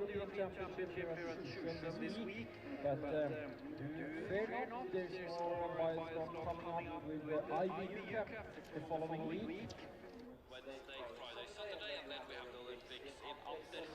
the Europe Championship here at Shушёэне this week. But fear not, there's more milestone coming up with the IBU Cup the following week. Wednesday, Friday, Saturday, and then we have the Olympics in Alter.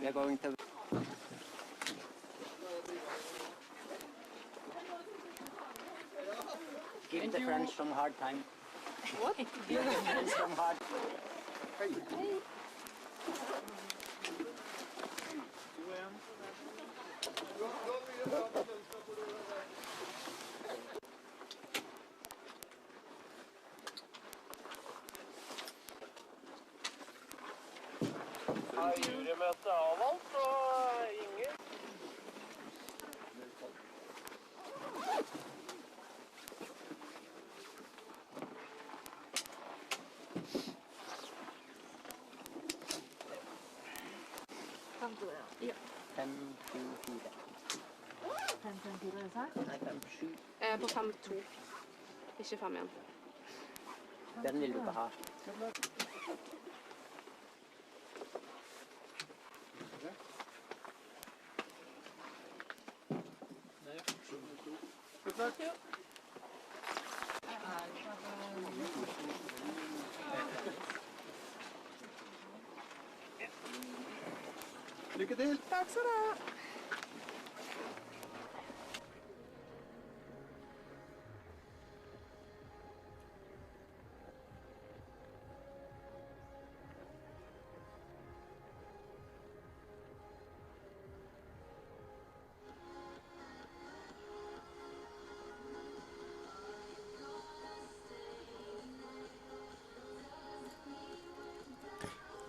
We are going to give the French some hard time. What? Give the French some hard. Jurymøte avholdt, og Inger. Ja. 5-4. 5-4 er sagt. Nei, 5-7. På 5-2. Ikke 5-1. Den vil du ikke ha. Lykke til! Takk skal du ha.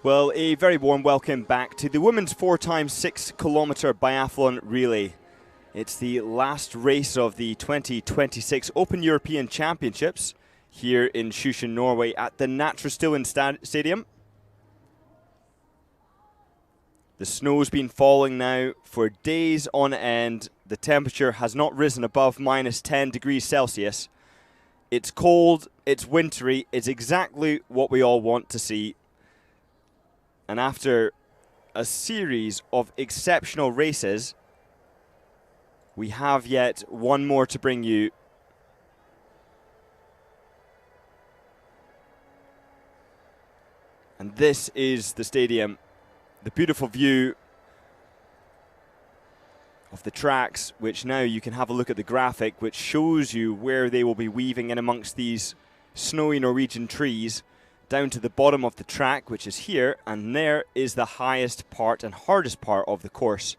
Well, a very warm welcome back to the women's 4x6 kilometre biathlon relay. It's the last race of the 2026 Open European Championships here in Shusåene, Norway at the Našy Stadium. The snow's been falling now for days on end. The temperature has not risen above minus 10 degrees Celsius. It's cold, it's wintry, it's exactly what we all want to see. And after a series of exceptional races, we have yet one more to bring you. And this is the stadium. The beautiful view of the tracks, which now you can have a look at the graphic, which shows you where they will be weaving in amongst these snowy Norwegian trees, down to the bottom of the track, which is here, and there is the highest part and hardest part of the course,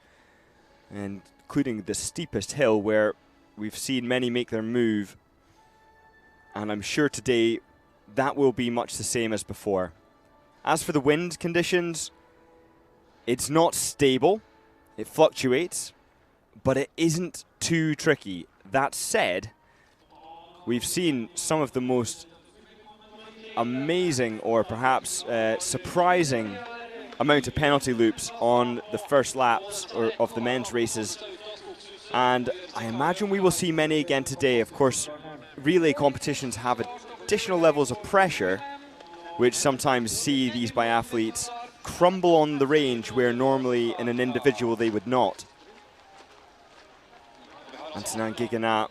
and including the steepest hill where we've seen many make their move. And I'm sure today that will be much the same as before. As for the wind conditions, it's not stable, it fluctuates, but it isn't too tricky. That said, we've seen some of the most amazing or perhaps surprising amount of penalty loops on the first laps of the men's races, and I imagine we will see many again today. Of course, relay competitions have additional levels of pressure which sometimes see these biathletes crumble on the range where normally in an individual they would not. Antonin Giganat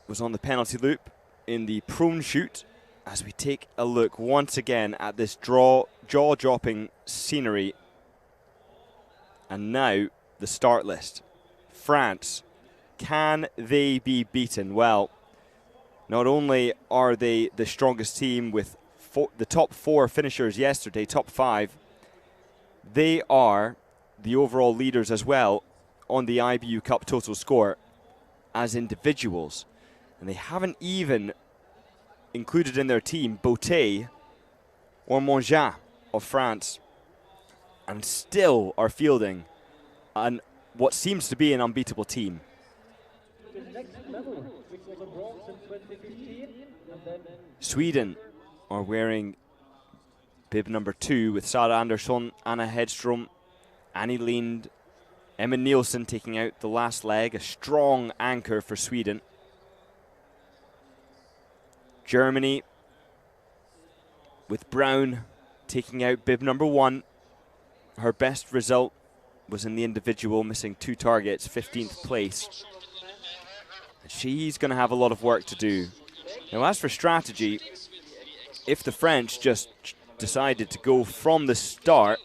was on the penalty loop in the prone shoot, as we take a look once again at this jaw-dropping scenery. And now the start list. France. Can they be beaten? Well, not only are they the strongest team with the top 4 finishers yesterday, top 5, they are the overall leaders as well on the IBU Cup total score as individuals. And they haven't even included in their team bout or Monja of France, and still are fielding what seems to be an unbeatable team. Sweden are wearing bib number 2 with Sara Andersson, Anna Hedström, Annie Lind, Emma Nielsen taking out the last leg, a strong anchor for Sweden. Germany with Brown taking out bib number 1. Her best result was in the individual, missing 2 targets, 15th place. She's going to have a lot of work to do. Now, as for strategy, if the French just decided to go from the start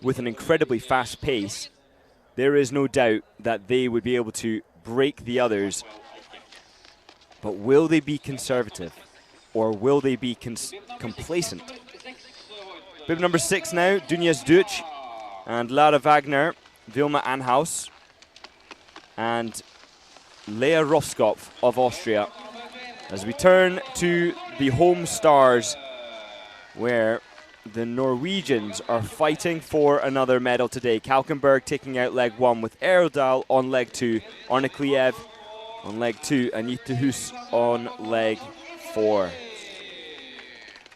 with an incredibly fast pace, there is no doubt that they would be able to break the others. But will they be conservative, or will they be complacent? Bib number 6 now, Dunjas Duch and Lara Wagner, Vilma Anhaus, and Lea Roskopf of Austria. As we turn to the home stars, where the Norwegians are fighting for another medal today. Kalkenberg taking out leg 1 with Erodal on leg 2, Arne Kliev on leg 2, and Jytte Hus on leg 4.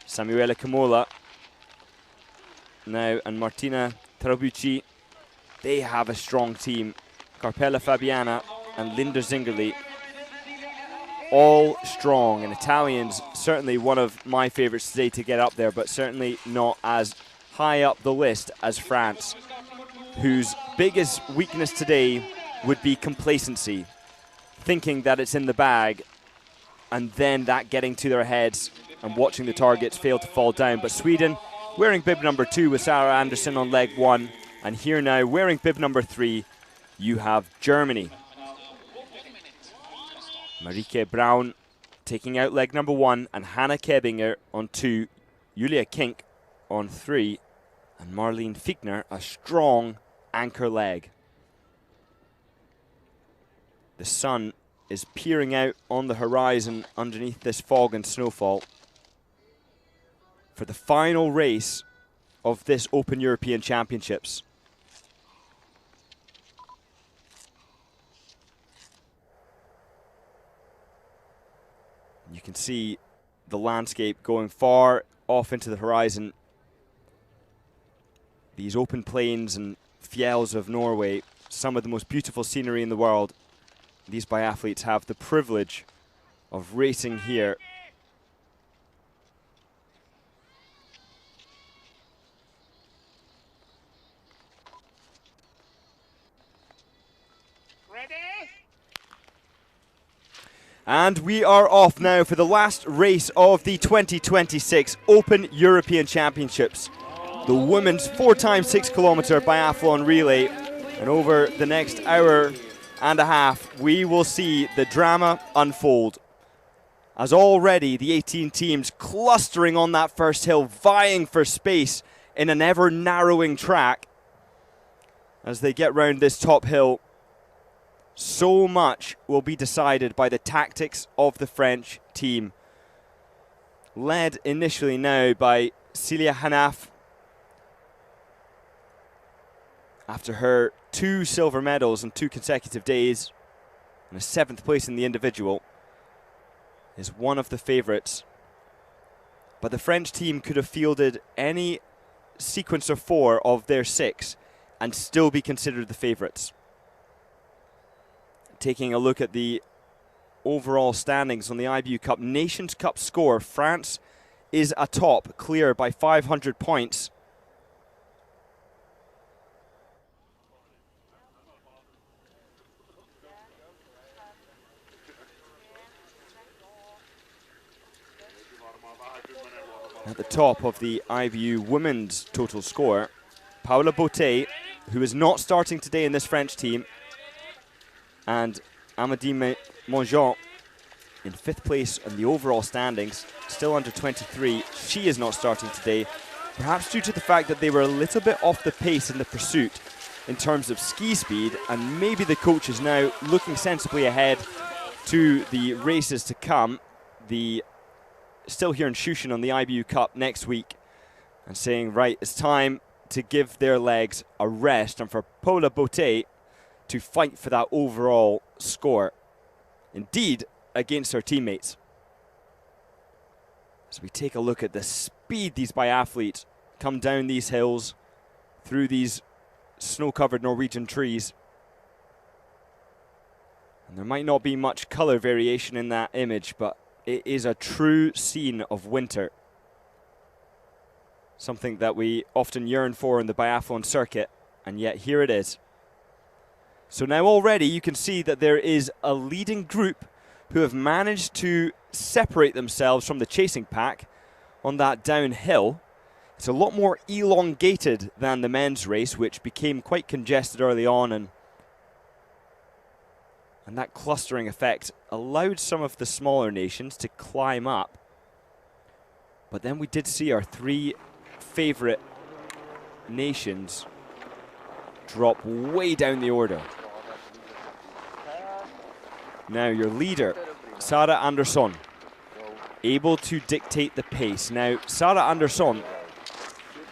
Samuela Kamola now and Martina Trabucci, they have a strong team. Carpella Fabiana and Linda Zingerli, all strong, and Italians certainly one of my favorites today to get up there, but certainly not as high up the list as France, whose biggest weakness today would be complacency, thinking that it's in the bag, and then that getting to their heads and watching the targets fail to fall down. But Sweden wearing bib number 2 with Sarah Anderson on leg 1, and here now wearing bib number 3 you have Germany. Marike Braun taking out leg number 1, and Hannah Kebinger on 2, Julia Kink on 3, and Marlene Fichtner, a strong anchor leg. The sun is peering out on the horizon underneath this fog and snowfall for the final race of this Open European Championships. You can see the landscape going far off into the horizon. These open plains and fjells of Norway, some of the most beautiful scenery in the world. These biathletes have the privilege of racing here. And we are off now for the last race of the 2026 Open European Championships. The women's 4x6 kilometer biathlon relay. And over the next hour and a half, we will see the drama unfold. As already the 18 teams clustering on that first hill, vying for space in an ever narrowing track. As they get round this top hill, so much will be decided by the tactics of the French team. Led initially now by Celia Hanaf. After her 2 silver medals in 2 consecutive days and a 7th place in the individual, is one of the favourites. But the French team could have fielded any sequence of 4 of their 6 and still be considered the favourites. Taking a look at the overall standings on the IBU Cup Nations Cup score, France is atop, clear by 500 points. At the top of the IBU women's total score, Paula Bautet, who is not starting today in this French team, and Amandine Mongeon in 5th place in the overall standings, still under 23. She is not starting today, perhaps due to the fact that they were a little bit off the pace in the pursuit in terms of ski speed, and maybe the coach is now looking sensibly ahead to the races to come, still here in Shushan on the IBU Cup next week, and saying, right, it's time to give their legs a rest and for Paula Botte to fight for that overall score, indeed against her teammates. As we take a look at the speed these biathletes come down these hills, through these snow-covered Norwegian trees. And there might not be much color variation in that image, but it is a true scene of winter. Something that we often yearn for in the biathlon circuit, and yet here it is. So now already you can see that there is a leading group who have managed to separate themselves from the chasing pack on that downhill. It's a lot more elongated than the men's race, which became quite congested early on, and that clustering effect allowed some of the smaller nations to climb up. But then we did see our 3 favorite nations drop way down the order. Now your leader, Sara Andersson, able to dictate the pace. Now Sara Andersson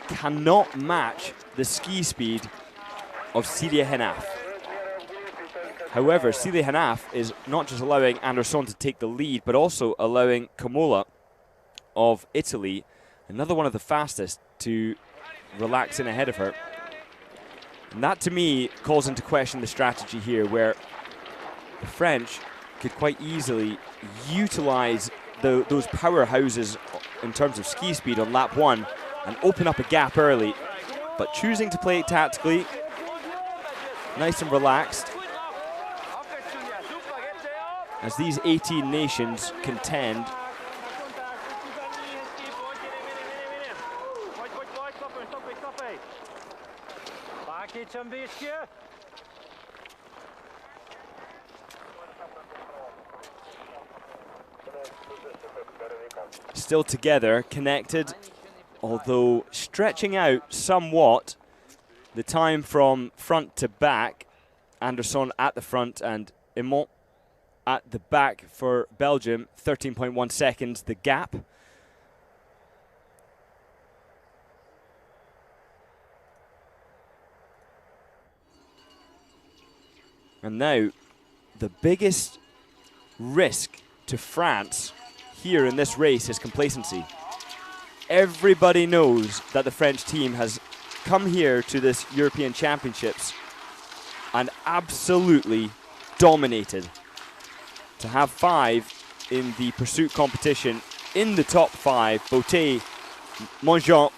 cannot match the ski speed of Silje Henaf. However, Silje Henaf is not just allowing Andersson to take the lead, but also allowing Kamola of Italy, another one of the fastest, to relax in ahead of her. And that, to me, calls into question the strategy here, where the French could quite easily utilize those powerhouses in terms of ski speed on lap 1 and open up a gap early, but choosing to play it tactically, nice and relaxed, as these 18 nations contend. Still together, connected, although stretching out somewhat the time from front to back. Andersson at the front and Imont at the back for Belgium, 13.1 seconds, the gap. And now, the biggest risk to France here in this race is complacency. Everybody knows that the French team has come here to this European Championships and absolutely dominated. To have 5 in the pursuit competition in the top 5, Botte, Mongeon,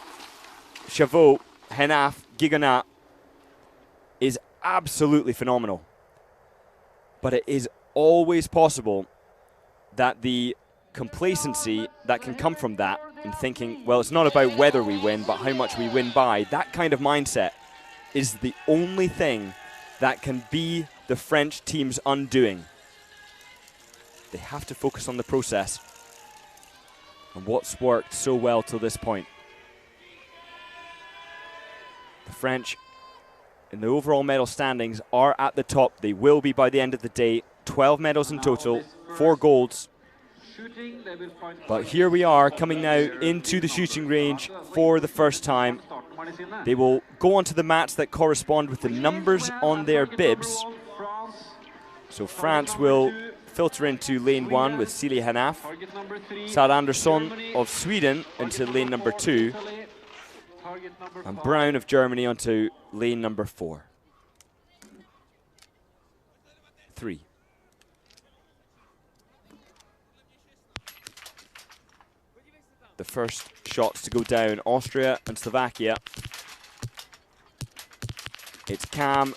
Chavot, Henaf, Gigonat, is absolutely phenomenal. But it is always possible that the complacency that can come from that, and thinking, well, it's not about whether we win, but how much we win by, that kind of mindset is the only thing that can be the French team's undoing. They have to focus on the process and what's worked so well till this point. The French, in the overall medal standings, are at the top. They will be by the end of the day. 12 medals in total, 4 golds. But here we are, coming now into the shooting range for the first time. They will go onto the mats that correspond with the numbers on their bibs. So France will filter into lane 1 with Silje Henaf. Sara Andersson of Sweden into lane number 2. And Brown of Germany onto lane number 4. 3. The first shots to go down, Austria and Slovakia. It's Cam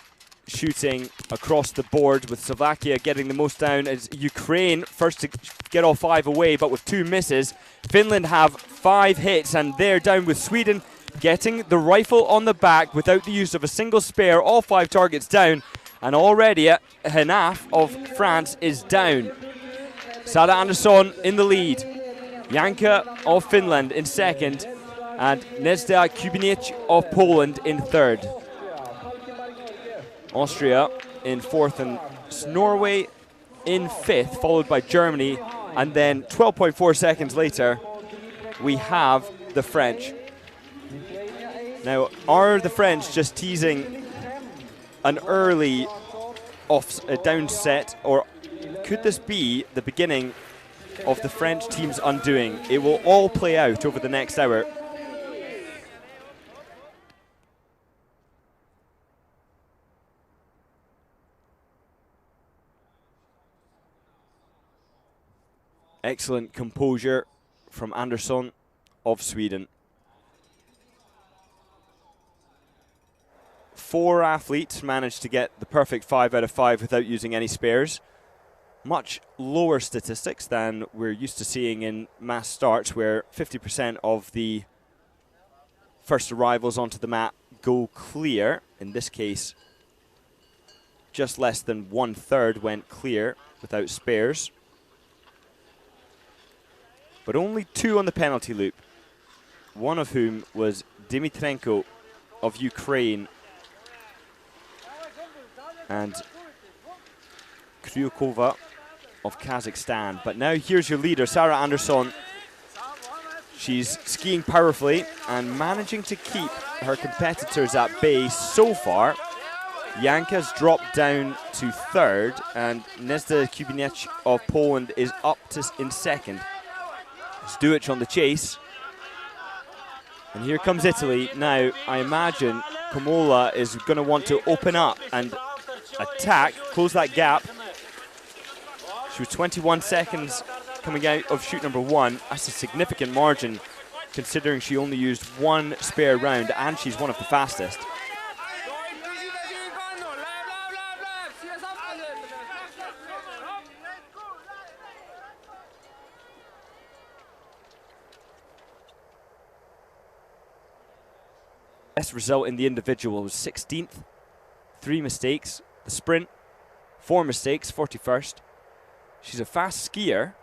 shooting across the board, with Slovakia getting the most down as Ukraine first to get all 5 away, but with 2 misses. Finland have 5 hits and they're down, with Sweden getting the rifle on the back without the use of a single spare, all 5 targets down. And already Henaf of France is down. Sara Andersson in the lead. Janka of Finland in second. And Nezda Kubinic of Poland in third. Austria in fourth and Norway in fifth, followed by Germany. And then 12.4 seconds later, we have the French. Now, are the French just teasing an early down set, or could this be the beginning of the French team's undoing? It will all play out over the next hour. Excellent composure from Andersson of Sweden. 4 athletes managed to get the perfect 5 out of 5 without using any spares. Much lower statistics than we're used to seeing in mass starts, where 50% of the first arrivals onto the mat go clear. In this case, just less than 1/3 went clear without spares. But only 2 on the penalty loop, one of whom was Dimitrenko of Ukraine and Kryukova of Kazakhstan. But now here's your leader, Sara Andersson. She's skiing powerfully and managing to keep her competitors at bay so far. Janka's dropped down to third, and Nezda Kubinic of Poland is up in second. Stuic on the chase. And here comes Italy. Now, I imagine Komola is going to want to open up and attack, close that gap. She was 21 seconds coming out of chute number 1. That's a significant margin, considering she only used 1 spare round, and she's one of the fastest. Best result in the individual was 16th. 3 mistakes. The sprint, 4 mistakes, 41st. She's a fast skier.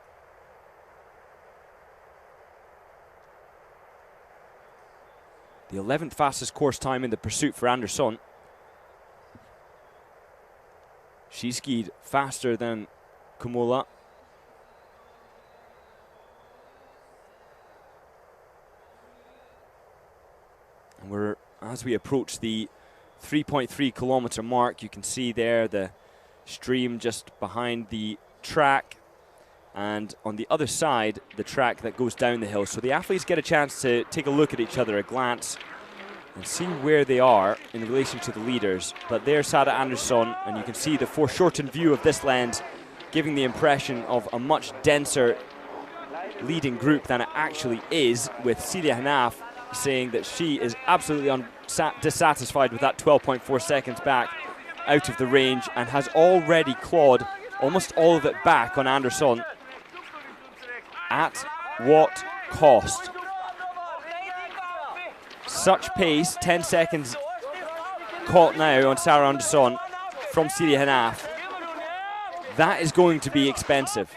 The 11th fastest course time in the pursuit for Andersson. She skied faster than Komola. And as we approach the 3.3 kilometer mark, you can see there the stream just behind the track, and on the other side, the track that goes down the hill. So the athletes get a chance to take a look at each other, a glance, and see where they are in relation to the leaders. But there's Sara Andersson, and you can see the foreshortened view of this lens, giving the impression of a much denser leading group than it actually is, with Silja Hanaf saying that she is absolutely dissatisfied with that 12.4 seconds back out of the range, and has already clawed almost all of it back on Andersson. At what cost? Such pace, 10 seconds caught now on Sara Andersson from Silja Hanaf. That is going to be expensive.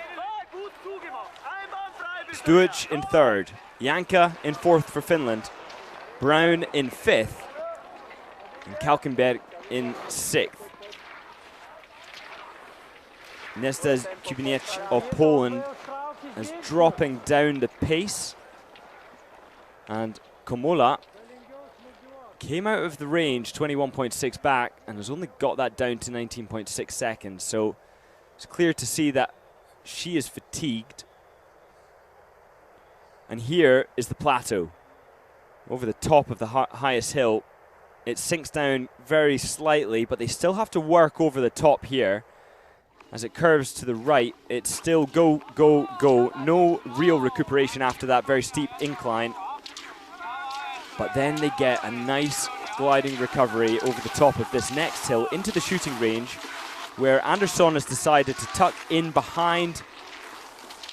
Stuic in third. Janka in fourth for Finland. Brown in fifth. And Kalkenberg in sixth. Nezda Kubinic of Poland is dropping down the pace. And Komola came out of the range 21.6 back and has only got that down to 19.6 seconds. So it's clear to see that she is fatigued. And here is the plateau. Over the top of the highest hill, it sinks down very slightly, but they still have to work over the top here. As it curves to the right, it's still go, go, go. No real recuperation after that very steep incline. But then they get a nice gliding recovery over the top of this next hill into the shooting range, where Andersson has decided to tuck in behind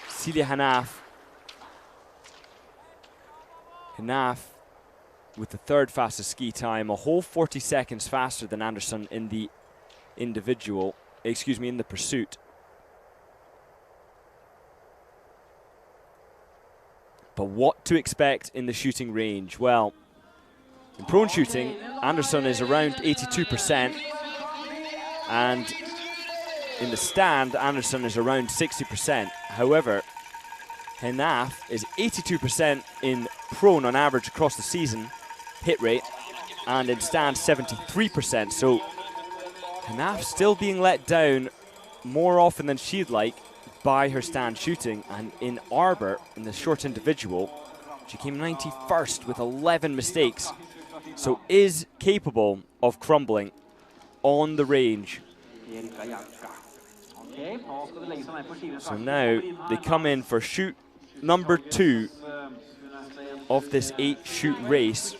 Silja Hanaf. Hanaf with the third fastest ski time, a whole 40 seconds faster than Andersson in the individual, excuse me, in the pursuit. But what to expect in the shooting range? Well, in prone shooting, Andersson is around 82%, and in the stand, Andersson is around 60%. However, Henaf is 82% in prone on average across the season, hit rate, and in stand 73%. So Henaf still being let down more often than she'd like by her stand shooting. And in arbor, in the short individual, she came 91st with 11 mistakes. So is capable of crumbling on the range. So now they come in for shoot number 2 of this 8-shoot race.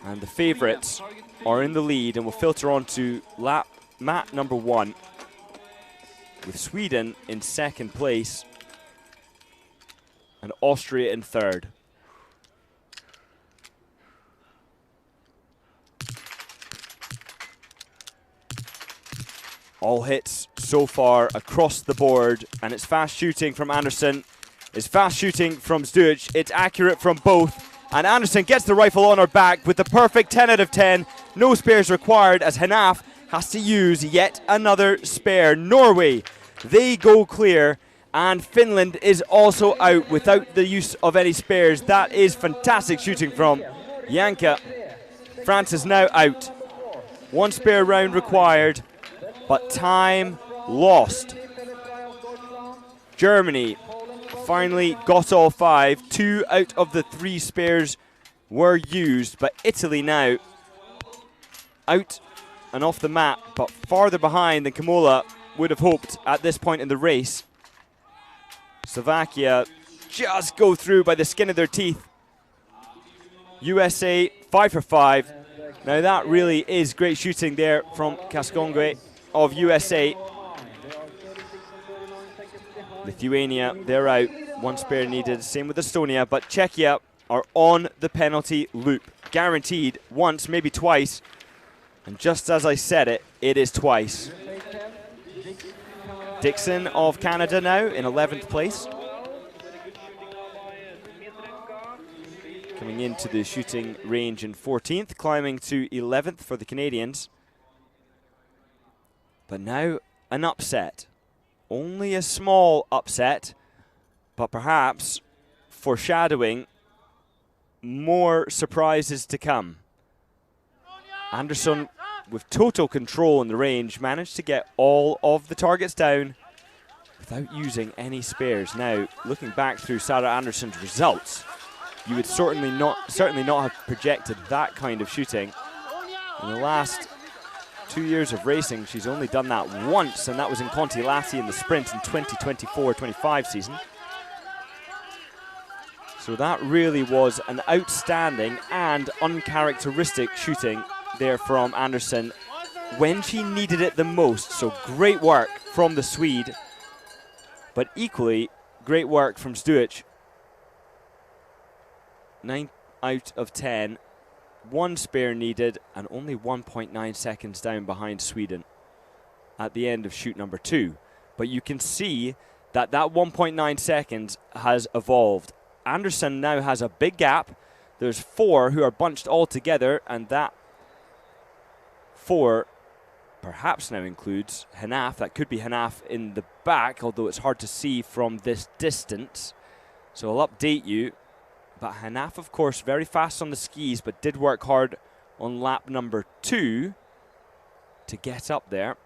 And the favourites are in the lead and will filter on to mat number 1, with Sweden in 2nd place and Austria in 3rd. All hits so far across the board, and it's fast shooting from Andersson. It's fast shooting from Stuic. It's accurate from both, and Andersson gets the rifle on her back with the perfect 10 out of 10. No spares required, as Henaf has to use yet another spare. Norway, they go clear, and Finland is also out without the use of any spares. That is fantastic shooting from Janka. France is now out. 1 spare round required, but time lost. Germany finally got all 5. 2 out of the 3 spares were used, but Italy now out and off the map, but farther behind than Kamola would have hoped at this point in the race. Slovakia just go through by the skin of their teeth. USA 5 for 5. Now that really is great shooting there from Kaskongue of USA. Lithuania, they're out. 1 spare needed. Same with Estonia, but Czechia are on the penalty loop. Guaranteed once, maybe twice. And just as I said it, it is twice. Dixon of Canada now in 11th place. Coming into the shooting range in 14th, climbing to 11th for the Canadians. But now an upset. Only a small upset, but perhaps foreshadowing more surprises to come. Andersson, with total control in the range, managed to get all of the targets down without using any spares. Now, looking back through Sarah Andersson's results, you would certainly not have projected that kind of shooting. In the last 2 years of racing, she's only done that once, and that was in Kontiolahti in the sprint in 2024-25 season. So that really was an outstanding and uncharacteristic shooting there from Andersson when she needed it the most. So great work from the Swede, but equally great work from Stuic. 9 out of 10. 1 spare needed, and only 1.9 seconds down behind Sweden at the end of shoot number 2. But you can see that that 1.9 seconds has evolved. Andersson now has a big gap. There's 4 who are bunched all together, and that 4 perhaps now includes Henaf. That could be Henaf in the back, although it's hard to see from this distance. So I'll update you. But Henaf, of course, very fast on the skis, but did work hard on lap number 2 to get up there.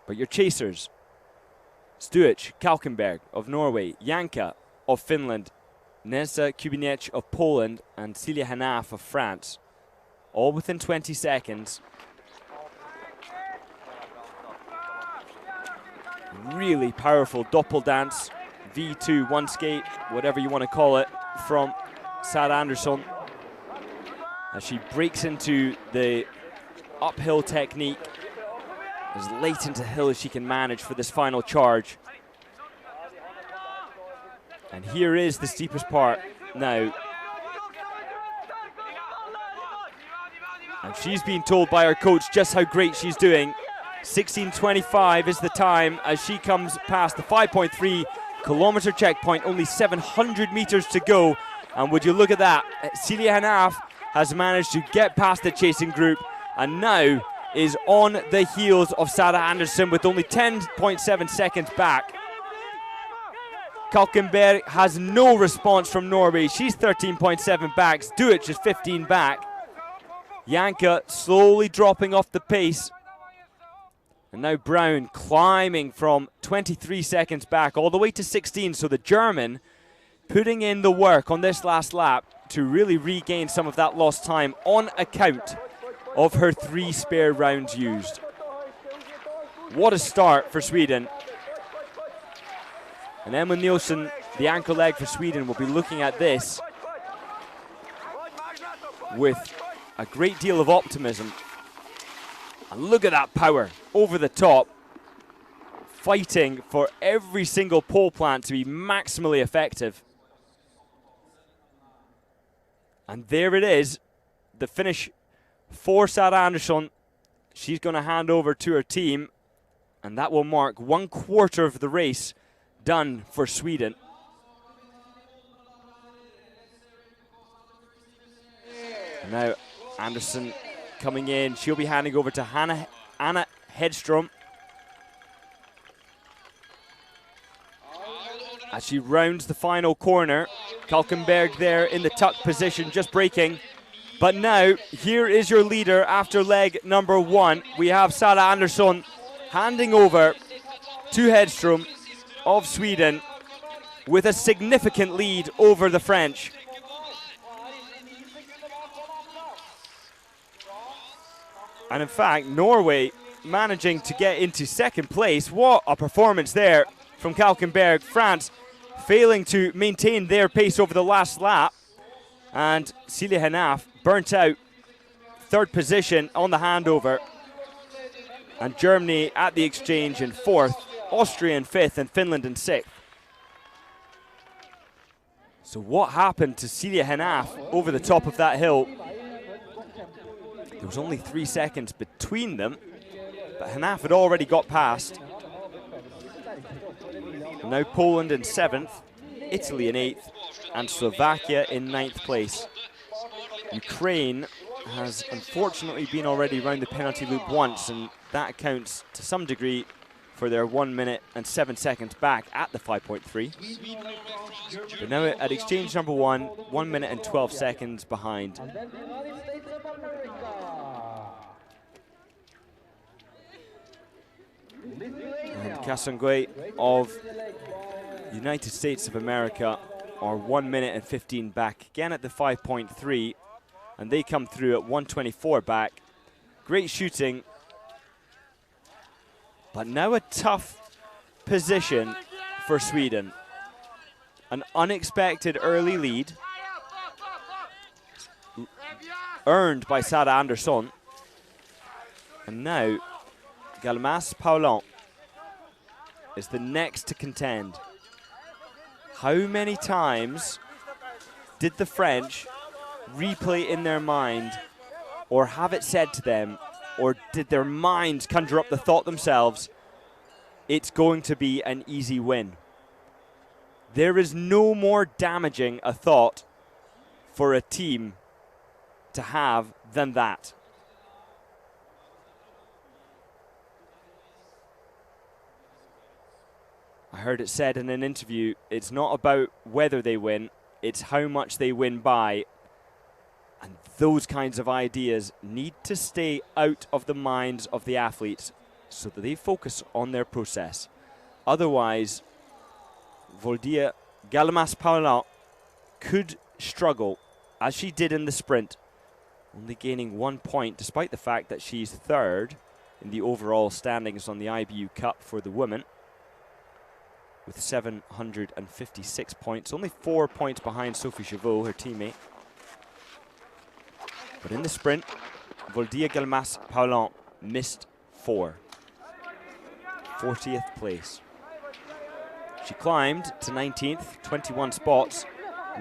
But your chasers, Stuic, Kalkenberg of Norway, Janka of Finland, Nessa Kubinec of Poland, and Silja Henaf of France, all within 20 seconds. Really powerful doppel dance, V2, one skate, whatever you want to call it, from Sarah Andersson as she breaks into the uphill technique as late into hill as she can manage for this final charge. And here is the steepest part now. And she's been told by her coach just how great she's doing. 16:25 is the time as she comes past the 5.3 kilometer checkpoint, only 700 meters to go. And would you look at that, Celia Hanaf has managed to get past the chasing group and now is on the heels of Sarah Anderson with only 10.7 seconds back. Kalkenberg has no response from Norway. She's 13.7 back. Stuart is 15 back. Janka slowly dropping off the pace. And now Brown climbing from 23 seconds back all the way to 16. So the German putting in the work on this last lap to really regain some of that lost time on account of her 3 spare rounds used. What a start for Sweden. And Emma Nielsen, the anchor leg for Sweden, will be looking at this with a great deal of optimism. And look at that power over the top, fighting for every single pole plant to be maximally effective. And there it is, the finish for Sarah Andersson. She's going to hand over to her team, and that will mark 1/4 of the race done for Sweden. Now Andersson coming in, she'll be handing over to Anna Hedström as she rounds the final corner. Kalkenberg there in the tuck position, just braking. But now, here is your leader after leg number 1. We have Sarah Andersson handing over to Hedström of Sweden with a significant lead over the French. And in fact, Norway managing to get into second place. What a performance there from Kalkenberg. France failing to maintain their pace over the last lap. And Celia Hanaf burnt out, 3rd position on the handover. And Germany at the exchange in 4th, Austria in 5th, and Finland in 6th. So what happened to Celia Hanaf over the top of that hill? There was only 3 seconds between them, but Hanaf had already got past. And now Poland in 7th, Italy in 8th, and Slovakia in 9th place. Ukraine has unfortunately been already round the penalty loop once, and that accounts to some degree for their 1 minute and 7 seconds back at the 5.3. But now at exchange number 1, 1 minute and 12 seconds behind. And Kasangwe of United States of America are 1 minute and 15 back, again at the 5.3, and they come through at 1:24 back. Great shooting, but now a tough position for Sweden. An unexpected early lead earned by Sarah Andersson, and now Galmas Paulin is the next to contend. How many times did the French replay in their mind, or have it said to them, or did their minds conjure up the thought themselves, it's going to be an easy win? There is no more damaging a thought for a team to have than that. I heard it said in an interview, it's not about whether they win, it's how much they win by. And those kinds of ideas need to stay out of the minds of the athletes so that they focus on their process. Otherwise, Voldia Galmas Paulin could struggle, as she did in the sprint, only gaining 1 point, despite the fact that she's 3rd in the overall standings on the IBU Cup for the women, with 756 points, only 4 points behind Sophie Chauveau, her teammate. But in the sprint, Voldia Galmas Paulin missed 4. 40th place. She climbed to 19th, 21 spots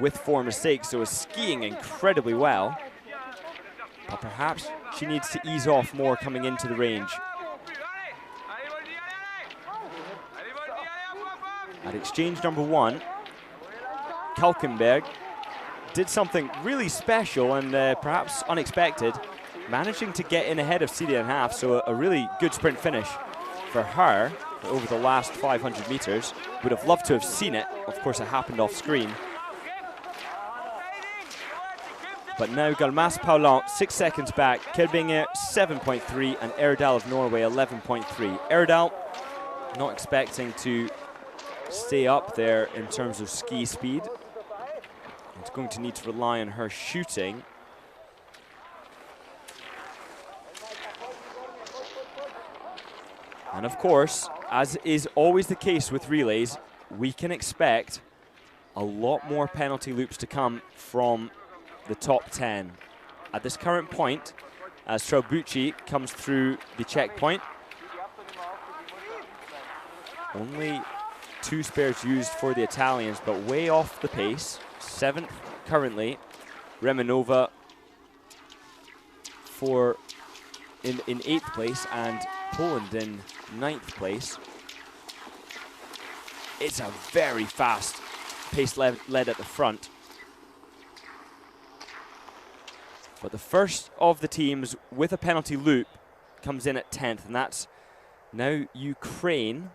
with 4 mistakes, so is skiing incredibly well. But perhaps she needs to ease off more coming into the range. At exchange number 1, Kalkenberg did something really special and perhaps unexpected, managing to get in ahead of Celia in half, so a really good sprint finish for her over the last 500 meters. Would have loved to have seen it. Of course, it happened off screen. But now Galmas Paulin 6 seconds back, Kelbinger 7.3 and Erdal of Norway 11.3. Erdal not expecting to stay up there in terms of ski speed. It's going to need to rely on her shooting. And of course, as is always the case with relays, we can expect a lot more penalty loops to come from the top 10. At this current point, as Traubucci comes through the checkpoint, only 2 spares used for the Italians, but way off the pace. 7th currently, Remenova in 8th place, and Poland in 9th place. It's a very fast pace led at the front. But the first of the teams with a penalty loop comes in at 10th, and that's now Ukraine.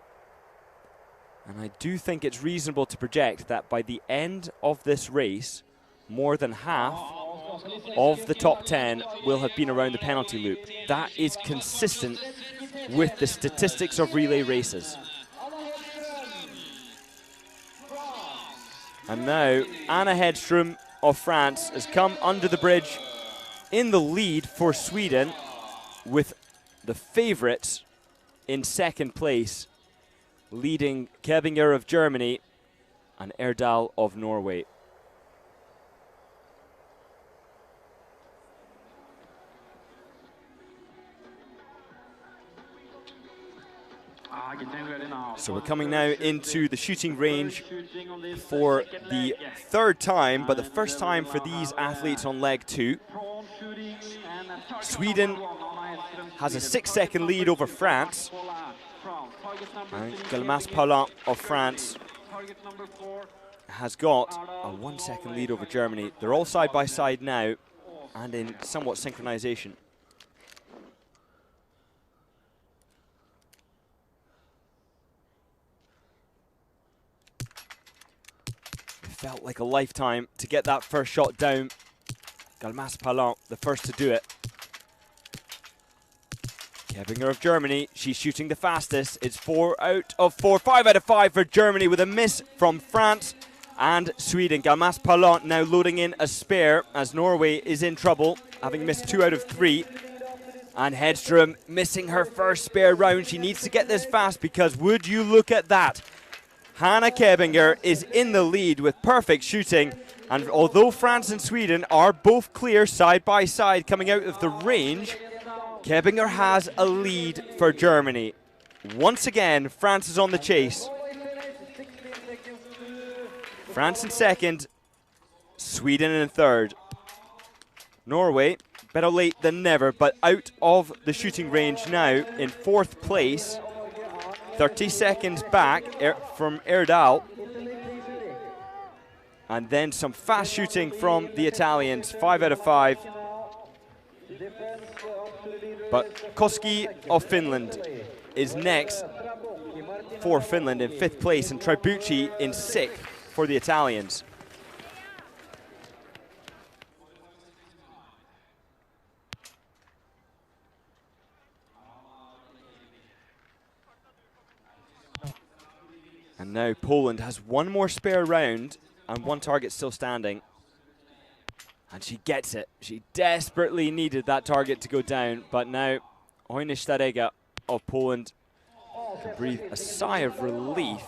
And I do think it's reasonable to project that by the end of this race, more than half of the top 10 will have been around the penalty loop. That is consistent with the statistics of relay races. And now Anna Hedström of France has come under the bridge in the lead for Sweden, with the favourites in 2nd place, leading Kebinger of Germany and Erdal of Norway. So we're coming now into the shooting range for the 3rd time, but the first time for these athletes on leg 2. Sweden has a 6-second lead over France. And Galmas Paulin of France has got a 1-second lead over Germany. They're all side by side now and in somewhat synchronization. It felt like a lifetime to get that first shot down. Galmas Paulin, the first to do it. Kebinger of Germany, she's shooting the fastest. It's 4 out of 4, 5 out of 5 for Germany, with a miss from France and Sweden. Galmas Paulin now loading in a spare as Norway is in trouble, having missed 2 out of 3. And Hedström missing her first spare round. She needs to get this fast, because would you look at that? Hannah Kebinger is in the lead with perfect shooting. And although France and Sweden are both clear side by side coming out of the range, Kebinger has a lead for Germany. Once again, France is on the chase. France in 2nd, Sweden in 3rd. Norway, better late than never, but out of the shooting range now in 4th place. 30 seconds back from Erdal. And then some fast shooting from the Italians, 5 out of 5. But Koski of Finland is next for Finland in 5th place, and Traubucci in 6th for the Italians. And now Poland has 1 more spare round and 1 target still standing. And she gets it. She desperately needed that target to go down, but now Hojny of Poland can breathe a sigh of relief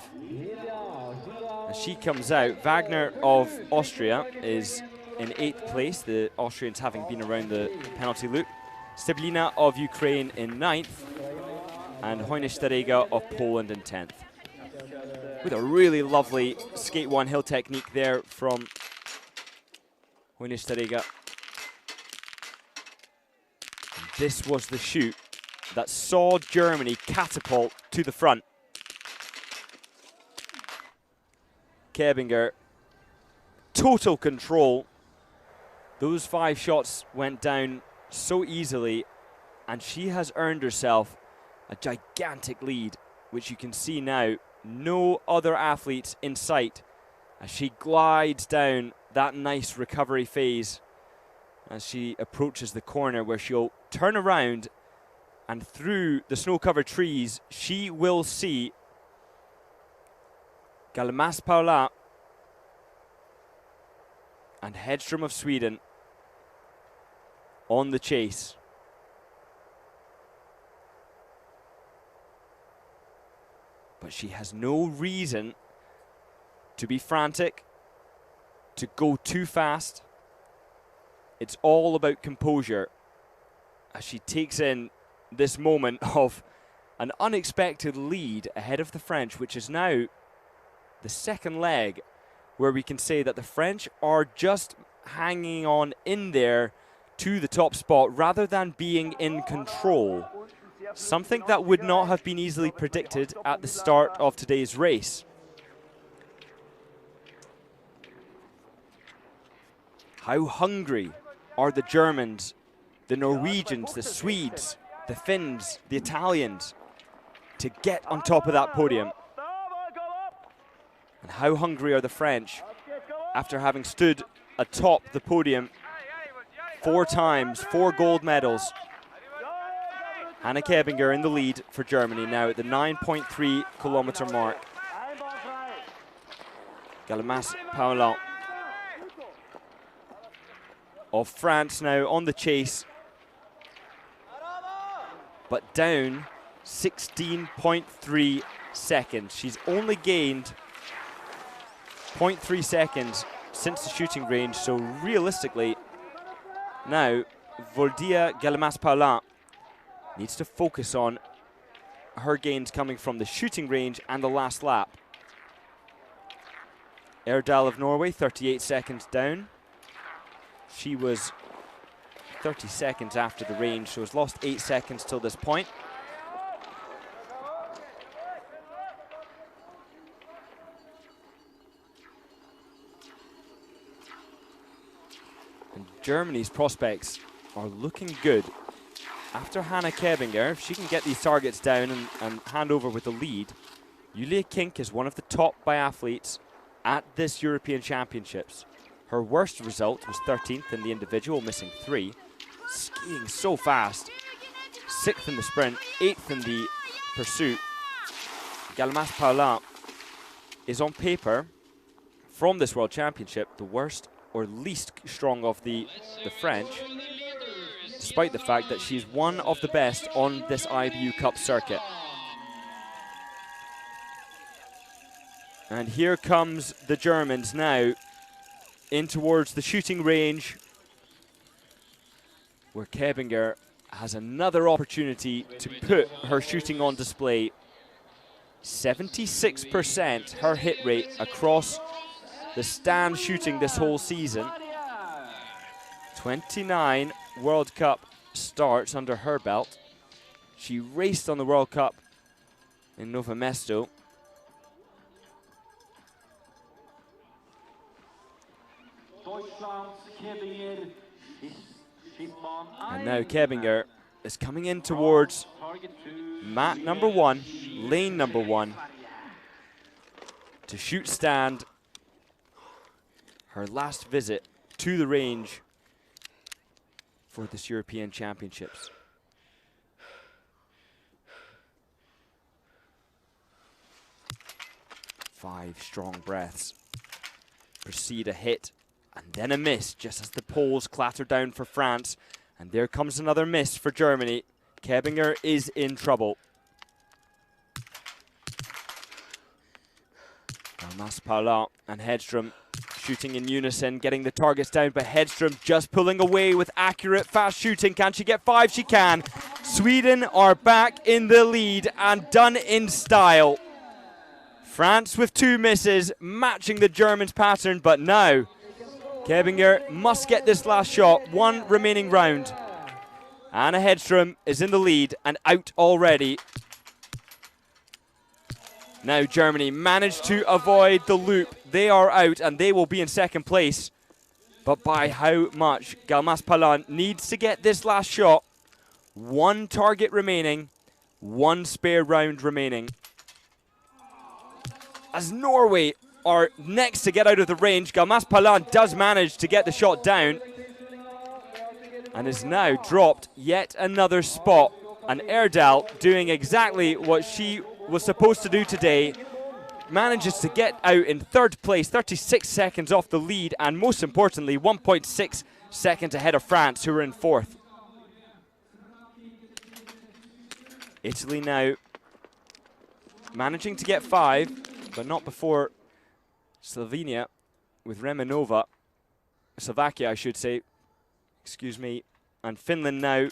as she comes out. Wagner of Austria is in 8th place, the Austrians having been around the penalty loop. Steblina of Ukraine in 9th, and Hojny of Poland in 10th. With a really lovely skate 1 hill technique there from Hojny. this was the shoot that saw Germany catapult to the front. Kebinger, total control. Those 5 shots went down so easily, and she has earned herself a gigantic lead, which you can see now. No other athletes in sight as she glides down that nice recovery phase as she approaches the corner, where she'll turn around, and through the snow-covered trees she will see Galmas Paula and Hedström of Sweden on the chase. But she has no reason to be frantic, to go too fast. It's all about composure as she takes in this moment of an unexpected lead ahead of the French, which is now the second leg where we can say that the French are just hanging on in there to the top spot rather than being in control. Something that would not have been easily predicted at the start of today's race. How hungry are the Germans, the Norwegians, the Swedes, the Finns, the Italians to get on top of that podium? And how hungry are the French after having stood atop the podium 4 times, 4 gold medals? Hannah Kebinger in the lead for Germany now at the 9.3 kilometer mark. Galmas Paula of France now on the chase, but down 16.3 seconds. She's only gained 0.3 seconds since the shooting range, so realistically now Voldia Galmas Paula needs to focus on her gains coming from the shooting range and the last lap. Erdal of Norway, 38 seconds down. She was 30 seconds after the range, so has lost 8 seconds till this point. And Germany's prospects are looking good. After Hannah Kebinger, if she can get these targets down and hand over with the lead, Julia Kink is one of the top biathletes at this European Championships. Her worst result was 13th in the individual, missing 3. Skiing so fast. 6th in the sprint, 8th in the pursuit. Galmas Paula is on paper, from this World Championship, the worst or least strong of the French, despite the fact that she's one of the best on this IBU Cup circuit. And here comes the Germans now in towards the shooting range, where Kebinger has another opportunity to put her shooting on display. 76% her hit rate across the stand shooting this whole season. 29 World Cup starts under her belt. She raced on the World Cup in Novo Mesto. And now Kebinger is coming in towards mat number 1, lane number 1, to shoot stand. Her last visit to the range for this European Championships. Five strong breaths precede a hit and then a miss just as the poles clatter down for France. And there comes another miss for Germany. Kebinger is in trouble. Galmas Paula and Hedström shooting in unison, getting the targets down, but Hedström just pulling away with accurate, fast shooting. Can she get 5? She can. Sweden are back in the lead and done in style. France with 2 misses, matching the Germans' pattern, but now Kebinger must get this last shot, 1 remaining round. Anna Hedström is in the lead and out already. Now Germany managed to avoid the loop. They are out and they will be in second place. But by how much? Galmas Palan needs to get this last shot. One target remaining. One spare round remaining. As Norway are next to get out of the range, Galmas Palan does manage to get the shot down. And is now dropped yet another spot. And Erdal, doing exactly what she was supposed to do today, manages to get out in third place, 36 seconds off the lead, and most importantly, 1.6 seconds ahead of France, who are in fourth. Italy now managing to get 5, but not before Slovenia with Remenova. Slovakia, I should say. Excuse me. And Finland now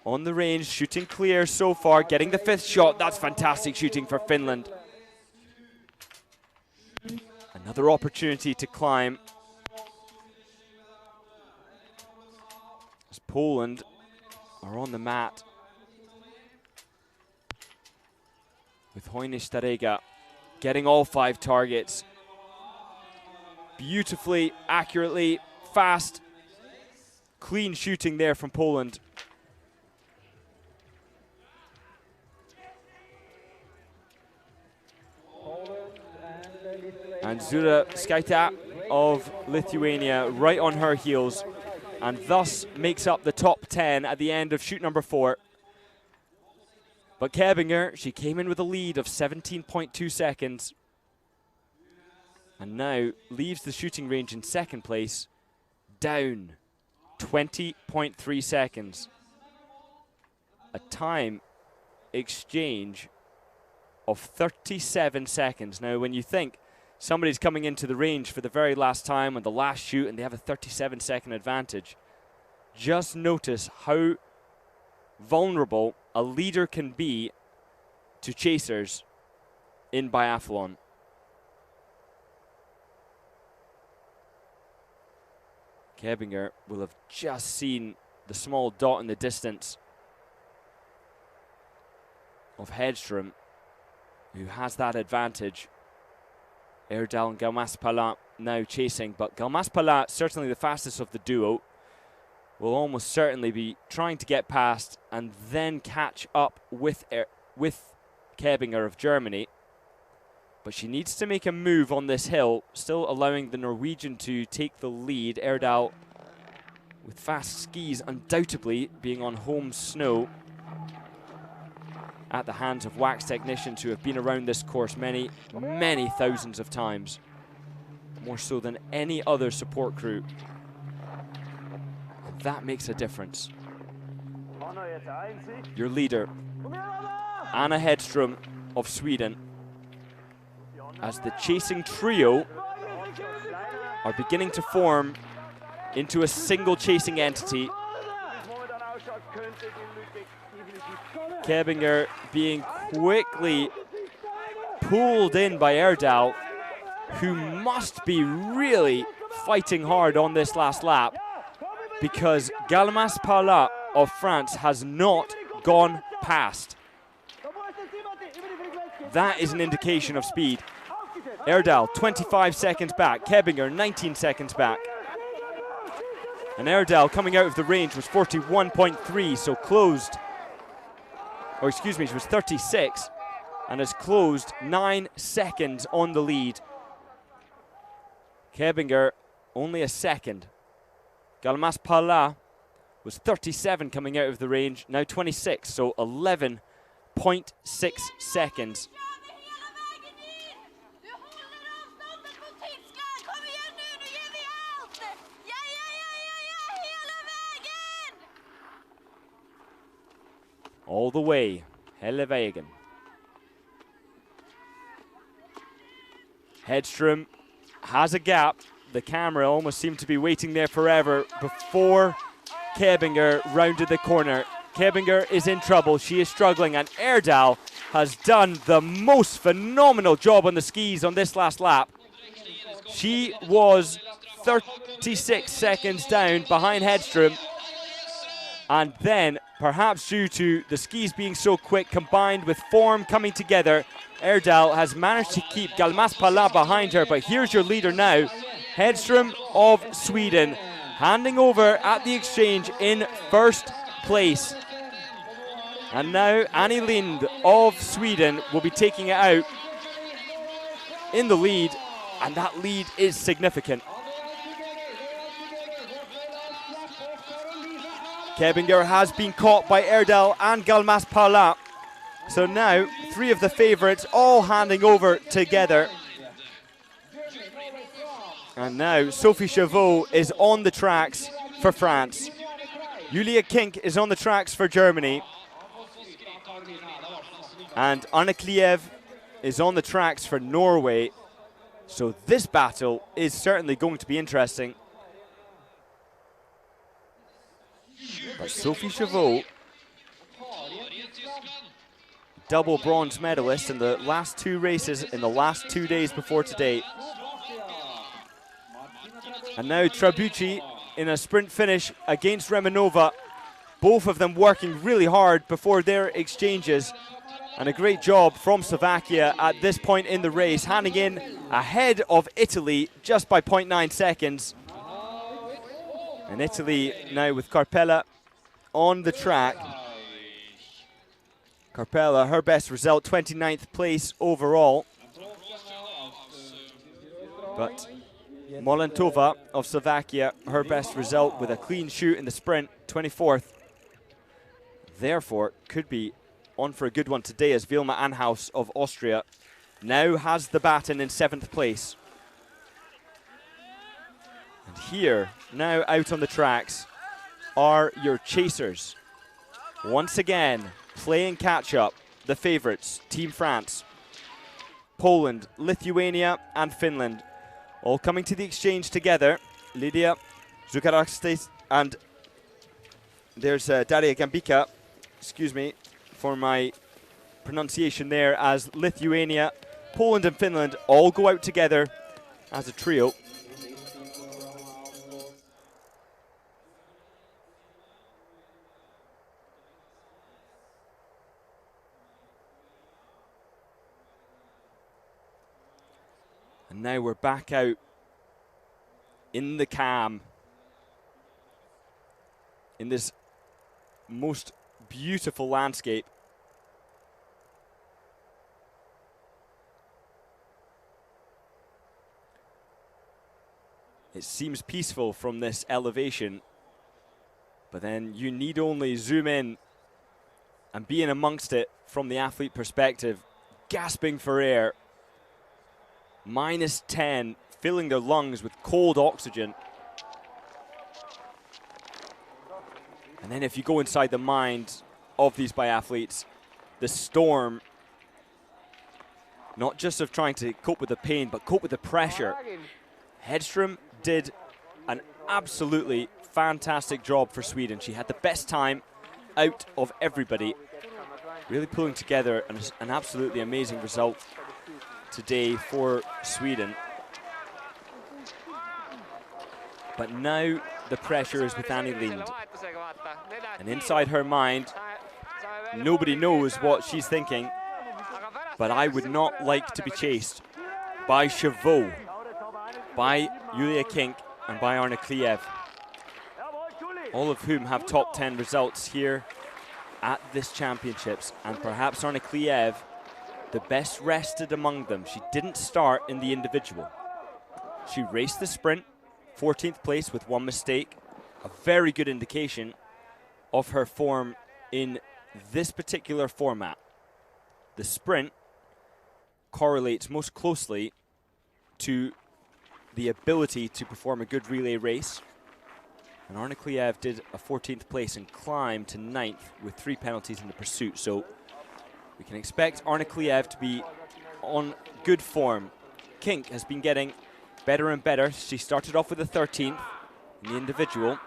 on the range, shooting clear so far, getting the 5th shot. That's fantastic shooting for Finland. Another opportunity to climb. As Poland are on the mat. With Hojny Starega getting all 5 targets. Beautifully, accurately, fast, clean shooting there from Poland. And Zura Skaita of Lithuania right on her heels, and thus makes up the top 10 at the end of shoot number 4. But Kebinger, she came in with a lead of 17.2 seconds and now leaves the shooting range in second place, down 20.3 seconds. A time exchange of 37 seconds. Now, when you think somebody's coming into the range for the very last time on the last shoot and they have a 37-second advantage, just notice how vulnerable a leader can be to chasers in biathlon. Kebinger will have just seen the small dot in the distance of Hedström, who has that advantage. Erdal and Galmas-Palat now chasing, but Galmas-Palat, certainly the fastest of the duo, will almost certainly be trying to get past and then catch up with Kebinger of Germany. But she needs to make a move on this hill, still allowing the Norwegian to take the lead. Erdal, with fast skis, undoubtedly being on home snow at the hands of wax technicians who have been around this course many, many thousands of times. More so than any other support crew. And that makes a difference. Your leader, Anna Hedström of Sweden, as the chasing trio are beginning to form into a single chasing entity. Kebinger being quickly pulled in by Erdal, who must be really fighting hard on this last lap, because Galmas-Palat of France has not gone past. That is an indication of speed. Erdal 25 seconds back, Kebinger 19 seconds back. And Erdal coming out of the range was 41.3, so closed, or excuse me, she was 36 and has closed 9 seconds on the lead. Kebinger only a second. Galmas-Palat was 37 coming out of the range, now 26, so 11.6 seconds. All the way, hele vägen. Hedström has a gap. The camera almost seemed to be waiting there forever before Kebinger rounded the corner. Kebinger is in trouble. She is struggling, and Erdal has done the most phenomenal job on the skis on this last lap. She was 36 seconds down behind Hedström. And then, perhaps due to the skis being so quick, combined with form coming together, Erdal has managed to keep Galmas Pala behind her. But here's your leader now, Hedström of Sweden, handing over at the exchange in first place. And now Annie Lind of Sweden will be taking it out in the lead, and that lead is significant. Kebinger has been caught by Erdal and Galmas Pala. So now, three of the favourites all handing over together. And now, Sophie Chauveau is on the tracks for France. Julia Kink is on the tracks for Germany. And Arne Kliev is on the tracks for Norway. So this battle is certainly going to be interesting. But Sophie Chauveau, double bronze medalist in the last two races in the last 2 days before today. And now Trabucci in a sprint finish against Remenova. Both of them working really hard before their exchanges. And a great job from Slovakia at this point in the race, handing in ahead of Italy just by 0.9 seconds. And Italy now with Carpella on the track. Carpella, her best result, 29th place overall. But Molentova of Slovakia, her best result with a clean shoot in the sprint, 24th. Therefore, could be on for a good one today as Vilma Anhaus of Austria now has the baton in 7th place. And here, now out on the tracks, are your chasers. Once again, playing catch-up, the favourites, Team France, Poland, Lithuania and Finland, all coming to the exchange together. Lydia Zukarakste and there's Daria Gambika, excuse me for my pronunciation there, as Lithuania, Poland and Finland all go out together as a trio. And now we're back out in the cam in this most beautiful landscape. It seems peaceful from this elevation, but then you need only zoom in and be in amongst it from the athlete perspective, gasping for air. -10, filling their lungs with cold oxygen. And then if you go inside the mind of these biathletes, the storm, not just of trying to cope with the pain, but cope with the pressure. Hedström did an absolutely fantastic job for Sweden. She had the best time out of everybody, really pulling together an absolutely amazing result today for Sweden. But now the pressure is with Annie Lind. And inside her mind, nobody knows what she's thinking, but I would not like to be chased by Chauveau, by Julia Kink and by Arne Kliev, all of whom have top 10 results here at this championships. And perhaps Arne Kliev, the best rested among them. She didn't start in the individual. She raced the sprint, 14th place with one mistake, a very good indication of her form in this particular format. The sprint correlates most closely to the ability to perform a good relay race. And Arne Kliev did a 14th place and climbed to 9th with 3 penalties in the pursuit. So we can expect Arne Kliev to be on good form. Kink has been getting better and better. She started off with a 13th in the individual,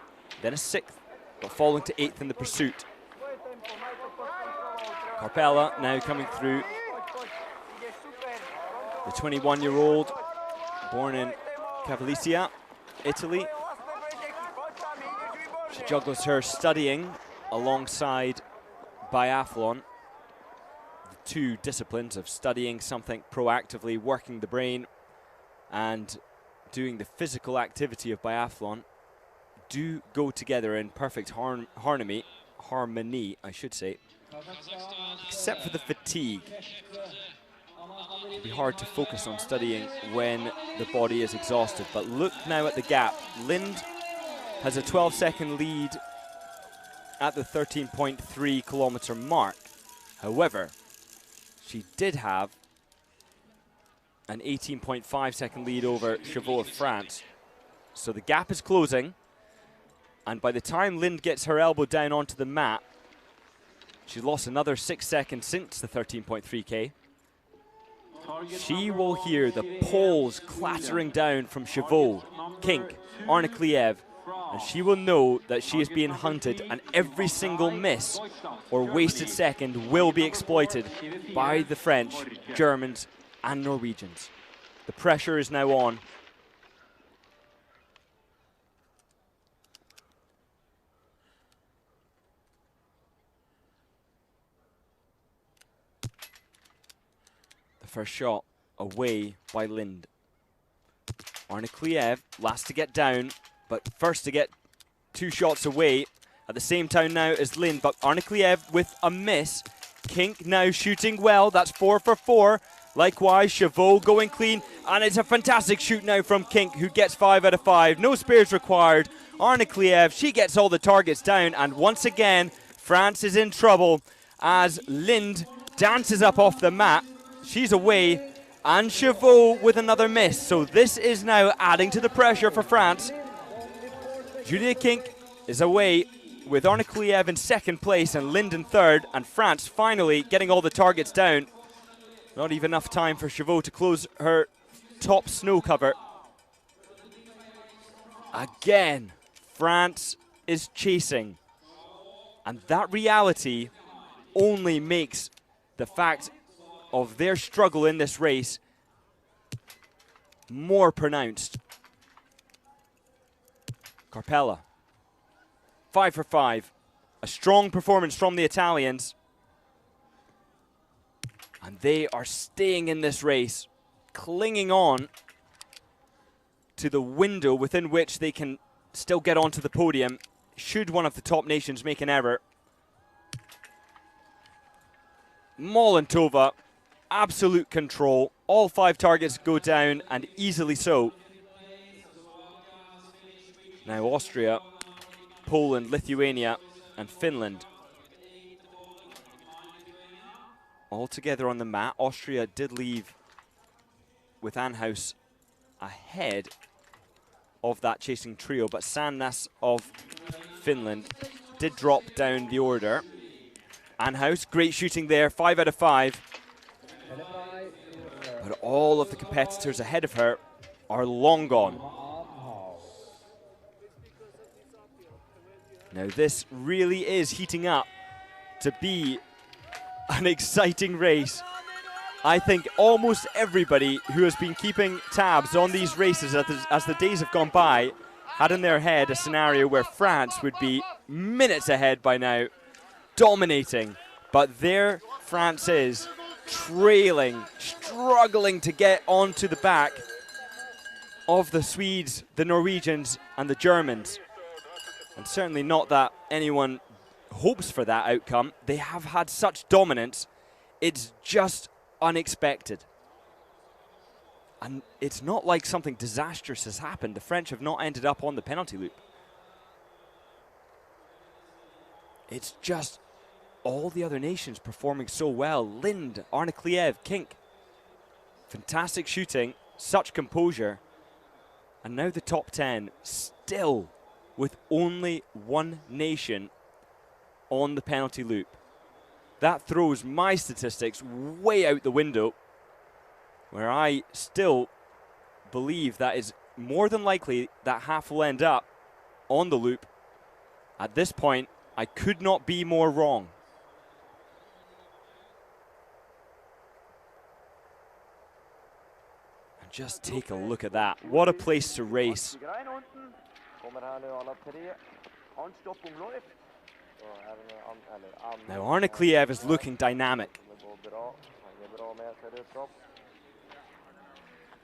then a 6th, but falling to 8th in the pursuit. Carpella now coming through. The 21-year-old, born in Cavalicia, Italy. She juggles her studying alongside biathlon, the two disciplines of studying something proactively, working the brain, and doing the physical activity of biathlon, do go together in perfect harmony, I should say, except for the fatigue. It'd be hard to focus on studying when the body is exhausted. But look now at the gap. Lind has a 12-second lead at the 13.3 kilometer mark. However, she did have an 18.5 second lead over Chevaux of France. So the gap is closing. And by the time Lind gets her elbow down onto the mat, she lost another 6 seconds since the 13.3K. She will hear the poles clattering down from Chevaux, Kink, Arne Kliev, and she will know that she is being hunted, and every single miss or wasted second will be exploited by the French, Germans, and Norwegians. The pressure is now on. First shot away by Lind. Arne Kliev, last to get down, but first to get 2 shots away at the same time now as Lind, but Arne Kliev with a miss. Kink now shooting well, that's 4 for 4. Likewise, Chevaux going clean, and it's a fantastic shoot now from Kink, who gets 5 out of 5. No spares required. Arne Kliev, she gets all the targets down, and once again, France is in trouble as Lind dances up off the mat. She's away, and Chevaux with another miss. So this is now adding to the pressure for France. Julia Kink is away with Arne Kliev in second place and Lind in third, and France finally getting all the targets down. Not even enough time for Chevaux to close her top snow cover. Again, France is chasing. And that reality only makes the fact of their struggle in this race more pronounced. Carpella, 5 for 5. A strong performance from the Italians. And they are staying in this race, clinging on to the window within which they can still get onto the podium should one of the top nations make an error. Molentova, absolute control. All 5 targets go down, and easily so. Now Austria, Poland, Lithuania, and Finland all together on the mat. Austria did leave with Anhaus ahead of that chasing trio, but Sandnes of Finland did drop down the order. Anhaus, great shooting there, 5 out of 5. But all of the competitors ahead of her are long gone. Now this really is heating up to be an exciting race. I think almost everybody who has been keeping tabs on these races as the days have gone by had in their head a scenario where France would be minutes ahead by now, dominating. But there France is, trailing, struggling to get onto the back of the Swedes, the Norwegians, and the Germans. And certainly not that anyone hopes for that outcome. They have had such dominance, it's just unexpected. And it's not like something disastrous has happened. The French have not ended up on the penalty loop. It's just all the other nations performing so well. Lind, Arne Kliev, Kink. Fantastic shooting, such composure. And now the top 10 still with only one nation on the penalty loop. That throws my statistics way out the window, where I still believe that is more than likely that half will end up on the loop. At this point, I could not be more wrong. And just take a look at that. What a place to race. Now Arne Kliev is looking dynamic.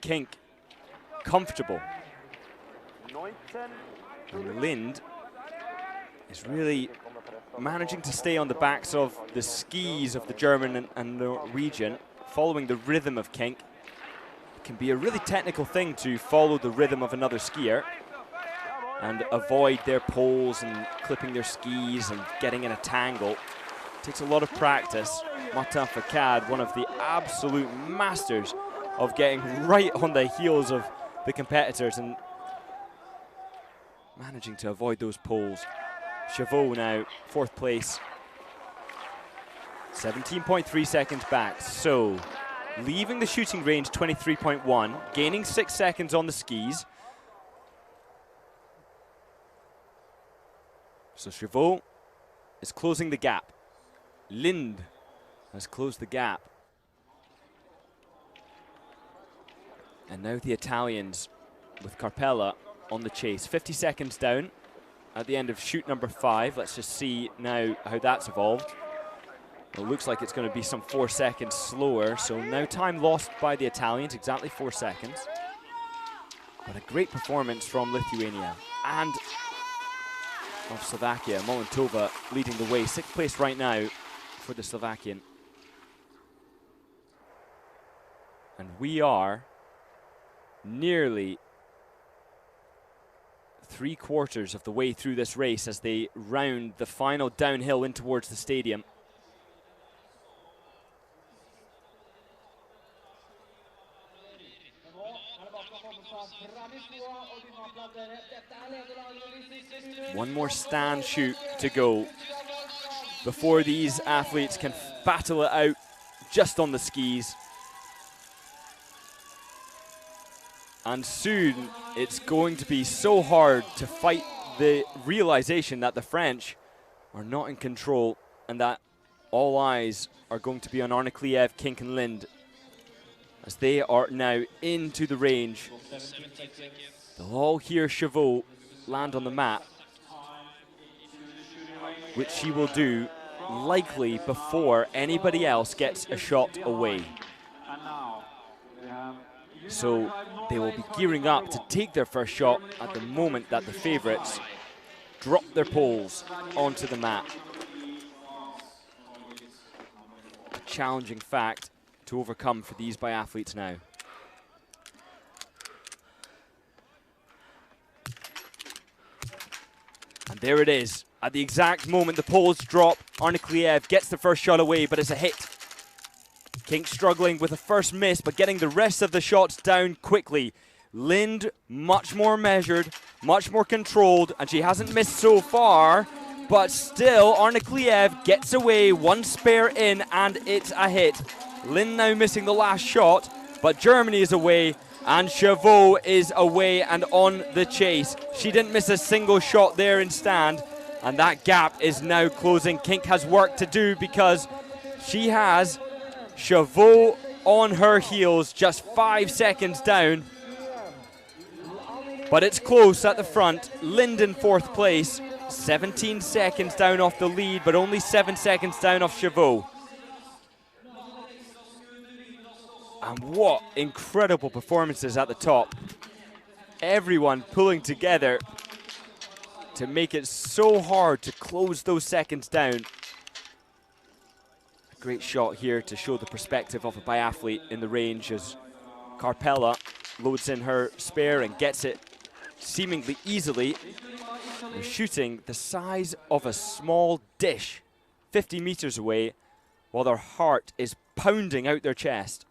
Kink, comfortable. And Lind is really managing to stay on the backs of the skis of the German and Norwegian, following the rhythm of Kink. It can be a really technical thing to follow the rhythm of another skier and avoid their poles and clipping their skis and getting in a tangle. It takes a lot of practice. Martin Facade, one of the absolute masters of getting right on the heels of the competitors and managing to avoid those poles. Chavot now, 4th place. 17.3 seconds back. So, leaving the shooting range 23.1, gaining 6 seconds on the skis. So Chavot is closing the gap. Lind has closed the gap. And now the Italians with Carpella on the chase. 50 seconds down at the end of shoot number 5. Let's just see now how that's evolved. It looks like it's going to be some 4 seconds slower. So now time lost by the Italians, exactly 4 seconds. But a great performance from Lithuania and of Slovakia. Molintova leading the way. 6th place right now for the Slovakian. And we are nearly 3/4 of the way through this race as they round the final downhill in towards the stadium. One more stand shoot to go before these athletes can battle it out just on the skis. And soon it's going to be so hard to fight the realization that the French are not in control and that all eyes are going to be on Arne Kliev, Kink and Lind as they are now into the range. They'll all hear Chavot land on the mat, which she will do likely before anybody else gets a shot away. So they will be gearing up to take their first shot at the moment that the favourites drop their poles onto the mat. A challenging fact to overcome for these biathletes now. And there it is. At the exact moment the poles drop, Arne Kliev gets the first shot away, but it's a hit. Kink struggling with the first miss, but getting the rest of the shots down quickly. Lind, much more measured, much more controlled, and she hasn't missed so far, but still Arne Kliev gets away, 1 spare in, and it's a hit. Lind now missing the last shot, but Germany is away, and Chavot is away and on the chase. She didn't miss a single shot there in stand, and that gap is now closing. Kink has work to do because she has Chavot on her heels, just 5 seconds down. But it's close at the front. Lind in 4th place, 17 seconds down off the lead, but only 7 seconds down off Chavot. And what incredible performances at the top. Everyone pulling together to make it so hard to close those seconds down. Great shot here to show the perspective of a biathlete in the range as Carpella loads in her spare and gets it seemingly easily. They're shooting the size of a small dish 50 meters away while their heart is pounding out their chest.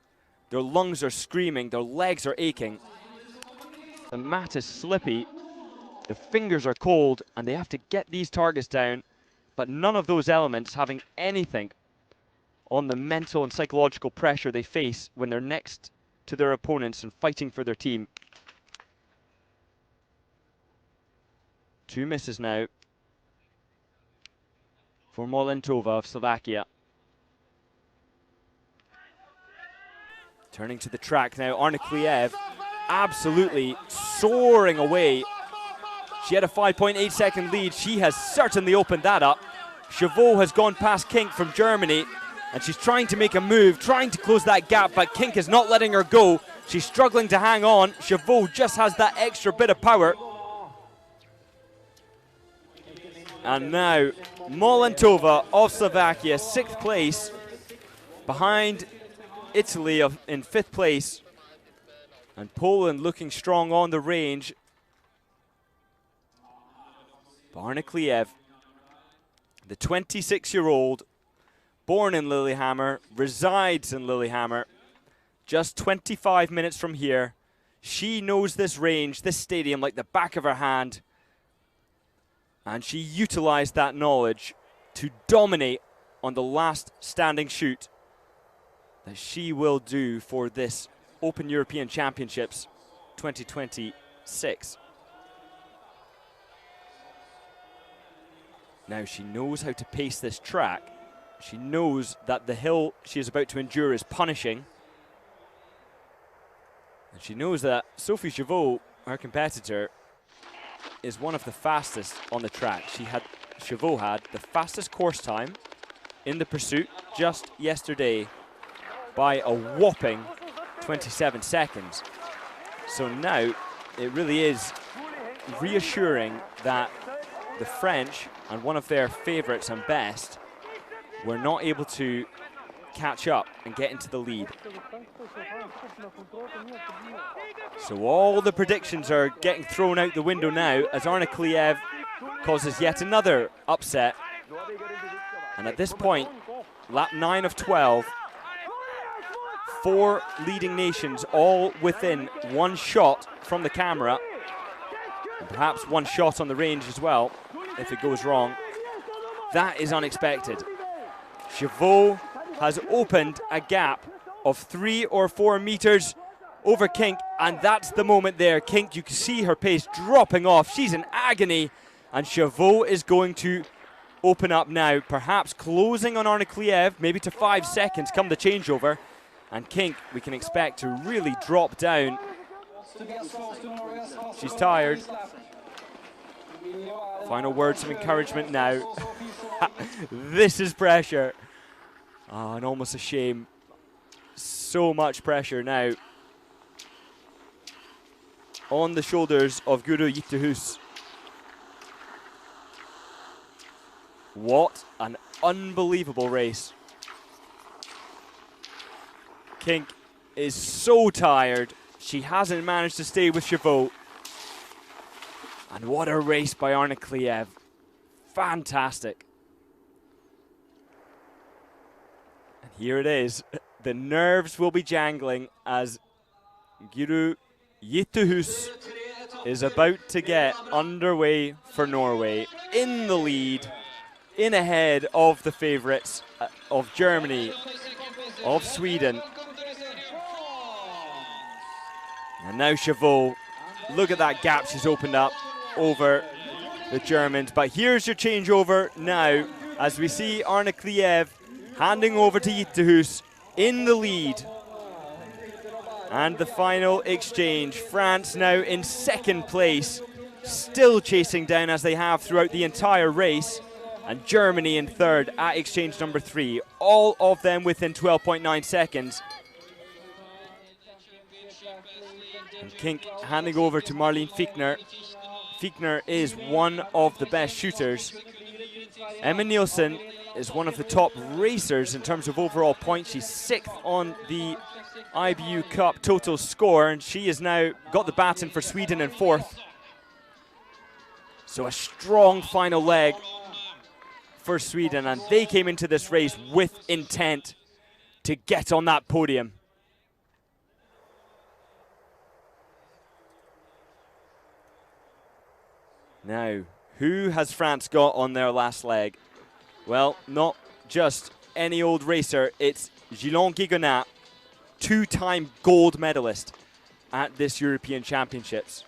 Their lungs are screaming, their legs are aching. The mat is slippy, the fingers are cold, and they have to get these targets down, but none of those elements having anything on the mental and psychological pressure they face when they're next to their opponents and fighting for their team. 2 misses now for Molintova of Slovakia. Turning to the track now, Arne Kliev absolutely soaring away. She had a 5.8 second lead. She has certainly opened that up. Chauveau has gone past Kink from Germany, and she's trying to make a move, trying to close that gap, but Kink is not letting her go. She's struggling to hang on. Chauveau just has that extra bit of power. And now, Molentova of Slovakia, 6th place, behind Italy in 5th place. And Poland looking strong on the range. Arne Kliev, the 26-year-old, born in Lillehammer, resides in Lillehammer, just 25 minutes from here. She knows this range, this stadium, like the back of her hand. And she utilized that knowledge to dominate on the last standing shoot that she will do for this Open European Championships 2026. Now she knows how to pace this track. She knows that the hill she is about to endure is punishing. And she knows that Sophie Chauveau, her competitor, is one of the fastest on the track. Chauveau had the fastest course time in the pursuit just yesterday by a whopping 27 seconds. So now it really is reassuring that the French, and one of their favorites and best, were not able to catch up and get into the lead. So all the predictions are getting thrown out the window now as Arne Kliev causes yet another upset. And at this point, lap 9 of 12, 4 leading nations all within 1 shot from the camera, and perhaps 1 shot on the range as well if it goes wrong. That is unexpected. Chauveau has opened a gap of 3 or 4 meters over Kink, and that's the moment there. Kink, you can see her pace dropping off. She's in agony, and Chauveau is going to open up now, perhaps closing on Arne Kliev, maybe to 5 seconds come the changeover. And Kink, we can expect to really drop down. She's tired. Final words of encouragement now. This is pressure. Oh, and almost a shame. So much pressure now on the shoulders of Guro Yittehus. What an unbelievable race. Kink is so tired. She hasn't managed to stay with Chauveau. And what a race by Arne Kliev. Fantastic. And here it is. The nerves will be jangling as Guro Yittehus is about to get underway for Norway. In the lead, in ahead of the favourites of Germany, of Sweden. And now Chauveau, look at that gap she's opened up over the Germans. But here's your changeover now as we see Arne Kliev handing over to Yittehus in the lead. And the final exchange. France now in 2nd place, still chasing down as they have throughout the entire race. And Germany in 3rd at exchange number 3. All of them within 12.9 seconds. And Kink handing over to Marlene Fichtner. Fichtner is one of the best shooters. Emma Nielsen is one of the top racers in terms of overall points. She's 6th on the IBU Cup total score, and she has now got the baton for Sweden in 4th. So a strong final leg for Sweden, and they came into this race with intent to get on that podium. Now, who has France got on their last leg? Well, not just any old racer, it's Gilles Guigonat, 2-time gold medalist at this European Championships.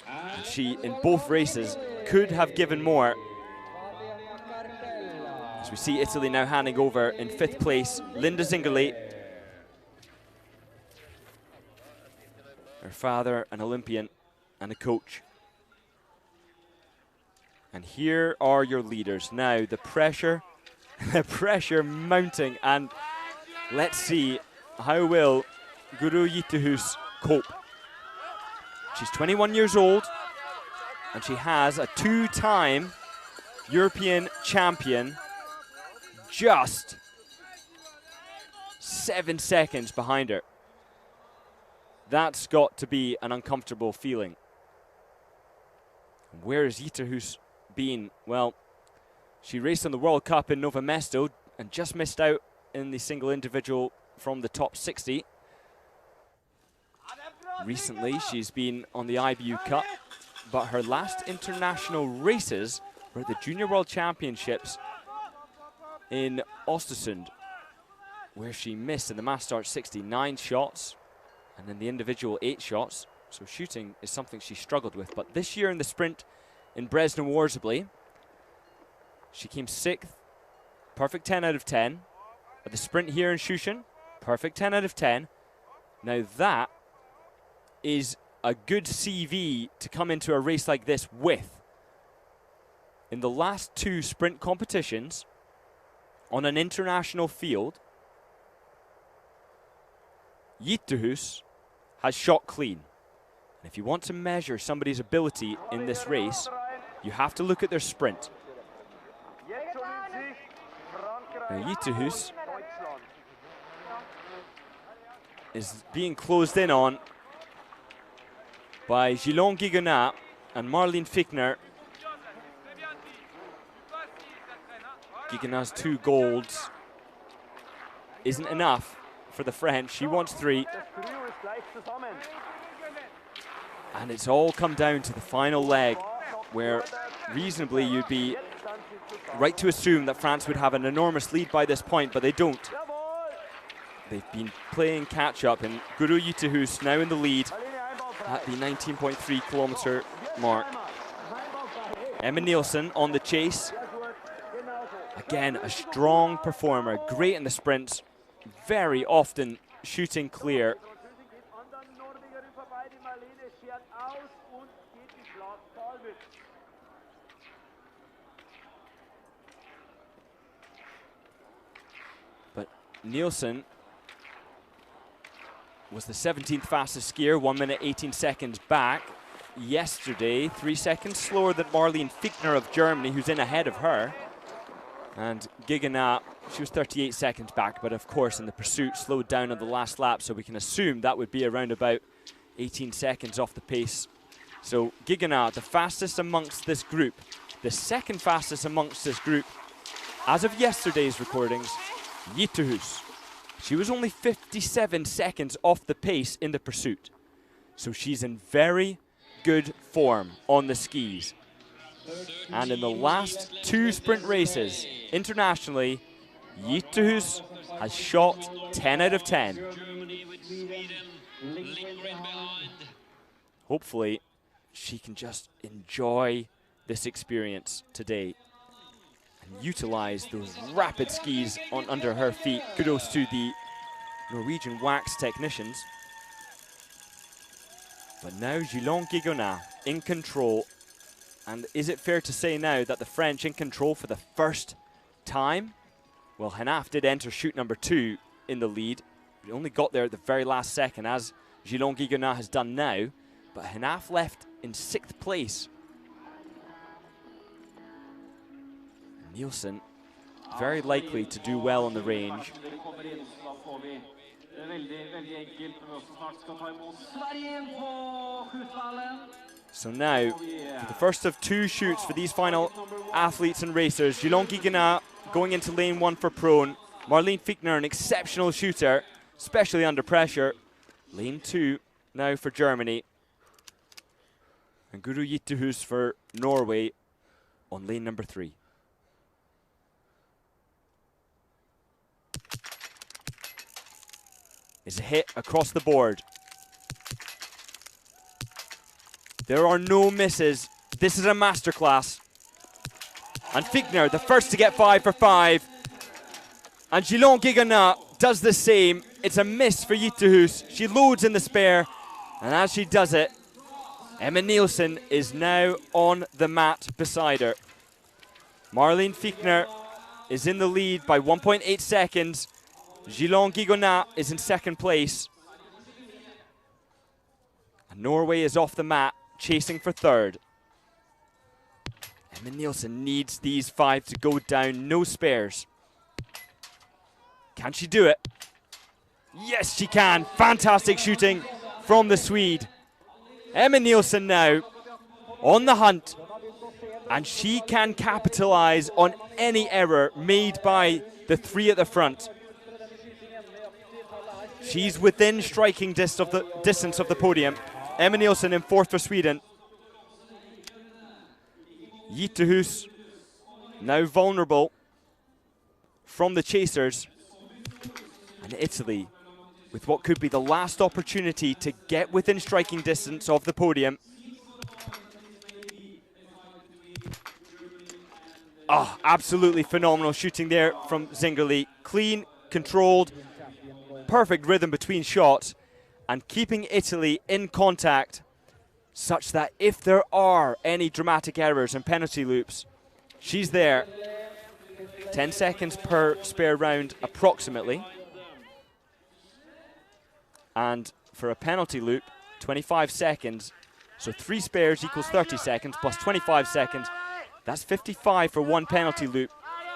And she, in both races, could have given more. As we see Italy now handing over in 5th place, Linda Zingerle. Her father, an Olympian and a coach. And here are your leaders. Now the pressure, the pressure mounting, and let's see how will Guro Yitterhus cope. She's 21 years old, and she has a 2-time European champion just 7 seconds behind her. That's got to be an uncomfortable feeling. Where has Yitterhus been? Well, she raced in the World Cup in Novo Mesto and just missed out in the single individual from the top 60. Recently, she's been on the IBU Cup, but her last international races were at the Junior World Championships in Östersund, where she missed in the mass start 69 shots and in the individual 8 shots. So shooting is something she struggled with. But this year in the sprint in Brezno-Worsley, she came 6th, perfect 10 out of 10. At the sprint here in Shushan, perfect 10 out of 10. Now that is a good CV to come into a race like this with. In the last 2 sprint competitions on an international field, Yitterhus has shot clean. And if you want to measure somebody's ability in this race, you have to look at their sprint. Now Yitterhus is being closed in on by Gilon Gigonat and Marlene Fichtner. Gigonat's 2 golds isn't enough for the French. She wants 3. And it's all come down to the final leg, where reasonably you'd be right to assume that France would have an enormous lead by this point, but they don't. They've been playing catch-up, and Guro Yitterhus now in the lead at the 19.3 kilometer mark. Emma Nielsen on the chase. Again, a strong performer, great in the sprints, very often shooting clear. But Nielsen was the 17th fastest skier, 1 minute 18 seconds back. Yesterday, 3 seconds slower than Marlene Fichtner of Germany, who's in ahead of her. And Gigonat, she was 38 seconds back, but of course in the pursuit slowed down on the last lap, so we can assume that would be around about 18 seconds off the pace. So Gigonat, the fastest amongst this group, the 2nd fastest amongst this group, as of yesterday's recordings. Yitterhus, she was only 57 seconds off the pace in the pursuit. So she's in very good form on the skis. And in the last 2 sprint races internationally, Yitterhus has shot 10 out of 10. Hopefully, she can just enjoy this experience today and utilize those rapid skis on under her feet. Kudos to the Norwegian wax technicians. But now Gilon Gigonat in control. And is it fair to say now that the French in control for the first time? Well, Henaf did enter chute number 2 in the lead. He only got there at the very last second, as Gilon Gigonat has done now. But Henaf left in 6th place. Nielsen, very likely to do well on the range. So now, for the first of 2 shoots for these final athletes and racers, Gilon Gigonat going into lane 1 for prone. Marlene Fichtner, an exceptional shooter, especially under pressure. Lane 2 now for Germany. And Guro Yitterhus for Norway on lane number 3. Is a hit across the board. There are no misses. This is a masterclass. And Fichtner, the first to get 5 for 5. And Gilon Gigonat does the same. It's a miss for Yitterhus. She loads in the spare. And as she does it, Emma Nielsen is now on the mat beside her. Marlene Fichtner is in the lead by 1.8 seconds. Gilon Gigonat is in second place. And Norway is off the mat, chasing for third. Emma Nielsen needs these 5 to go down, no spares. Can she do it? Yes, she can. Fantastic shooting from the Swede. Emma Nielsen now on the hunt, and she can capitalize on any error made by the 3 at the front. She's within striking distance of the podium. Emma Nielsen in 4th for Sweden. Jitterhus now vulnerable from the chasers. And Italy with what could be the last opportunity to get within striking distance of the podium. Oh, absolutely phenomenal shooting there from Zingerli. Clean, controlled, perfect rhythm between shots, and keeping Italy in contact such that if there are any dramatic errors and penalty loops, she's there. 10 seconds per spare round approximately. And for a penalty loop, 25 seconds. So 3 spares equals 30 seconds plus 25 seconds. That's 55 for 1 penalty loop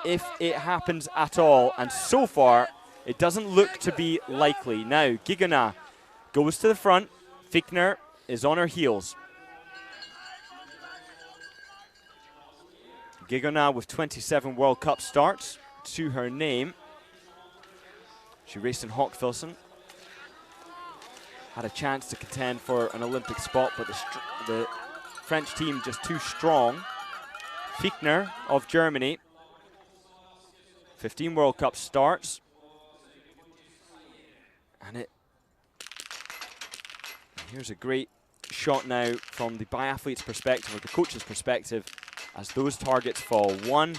if it happens at all. And so far, it doesn't look to be likely. Now, Gigonat goes to the front. Fichtner is on her heels. Gigonat with 27 World Cup starts to her name. She raced in Hochfilzen. Had a chance to contend for an Olympic spot, but the French team just too strong. Fichtner of Germany. 15 World Cup starts. And here's a great shot now from the biathlete's perspective, or the coach's perspective, as those targets fall. One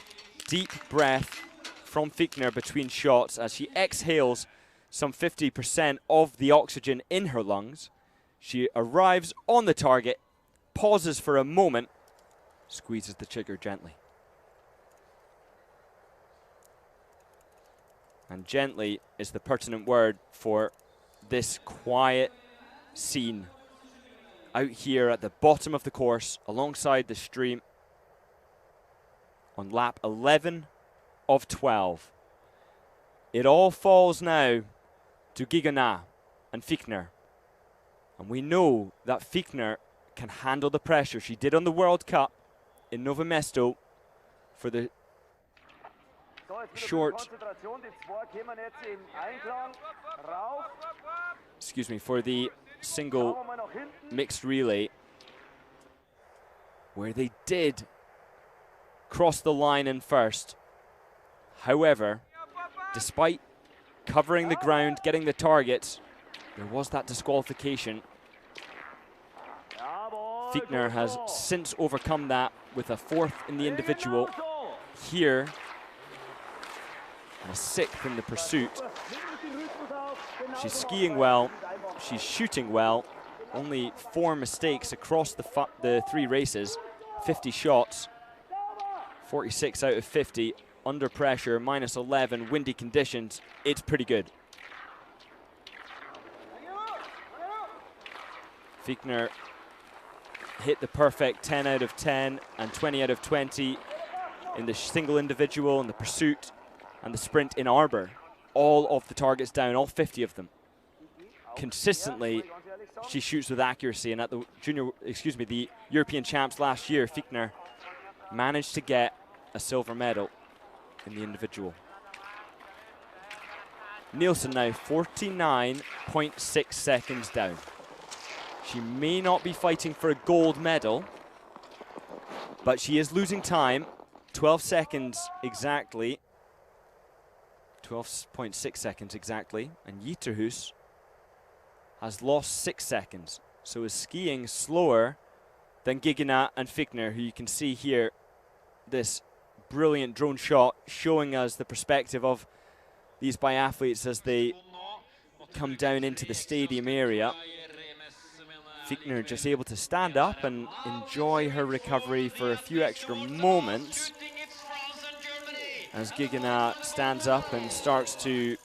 deep breath from Fichtner between shots as she exhales some 50% of the oxygen in her lungs. She arrives on the target, pauses for a moment, squeezes the trigger gently. And gently is the pertinent word for this quiet scene out here at the bottom of the course alongside the stream on lap 11 of 12. It all falls now to Gigonat and Fichtner. And we know that Fichtner can handle the pressure. She did on the World Cup in Novo Mesto for the short, for the single mixed relay, where they did cross the line in first. However, despite covering the ground, getting the targets, there was that disqualification. Fichtner has since overcome that with a 4th in the individual here and a 6th in the pursuit. She's skiing well, she's shooting well. Only 4 mistakes across the 3 races, 50 shots, 46 out of 50. Under pressure, -11, windy conditions, it's pretty good. Fichtner hit the perfect 10 out of 10 and 20 out of 20 in the single individual, in the pursuit, and the sprint in Arbor. All of the targets down, all 50 of them. Consistently, she shoots with accuracy, and at the the European champs last year, Fichtner managed to get a silver medal in the individual. Nielsen now 49.6 seconds down. She may not be fighting for a gold medal, but she is losing time. 12 seconds exactly. 12.6 seconds exactly. And Jitterhus has lost 6 seconds, so is skiing slower than Gigonat and Fichtner, who you can see here. This brilliant drone shot showing us the perspective of these biathletes as they come down into the stadium area. Fichtner just able to stand up and enjoy her recovery for a few extra moments. as Gigana stands up and starts to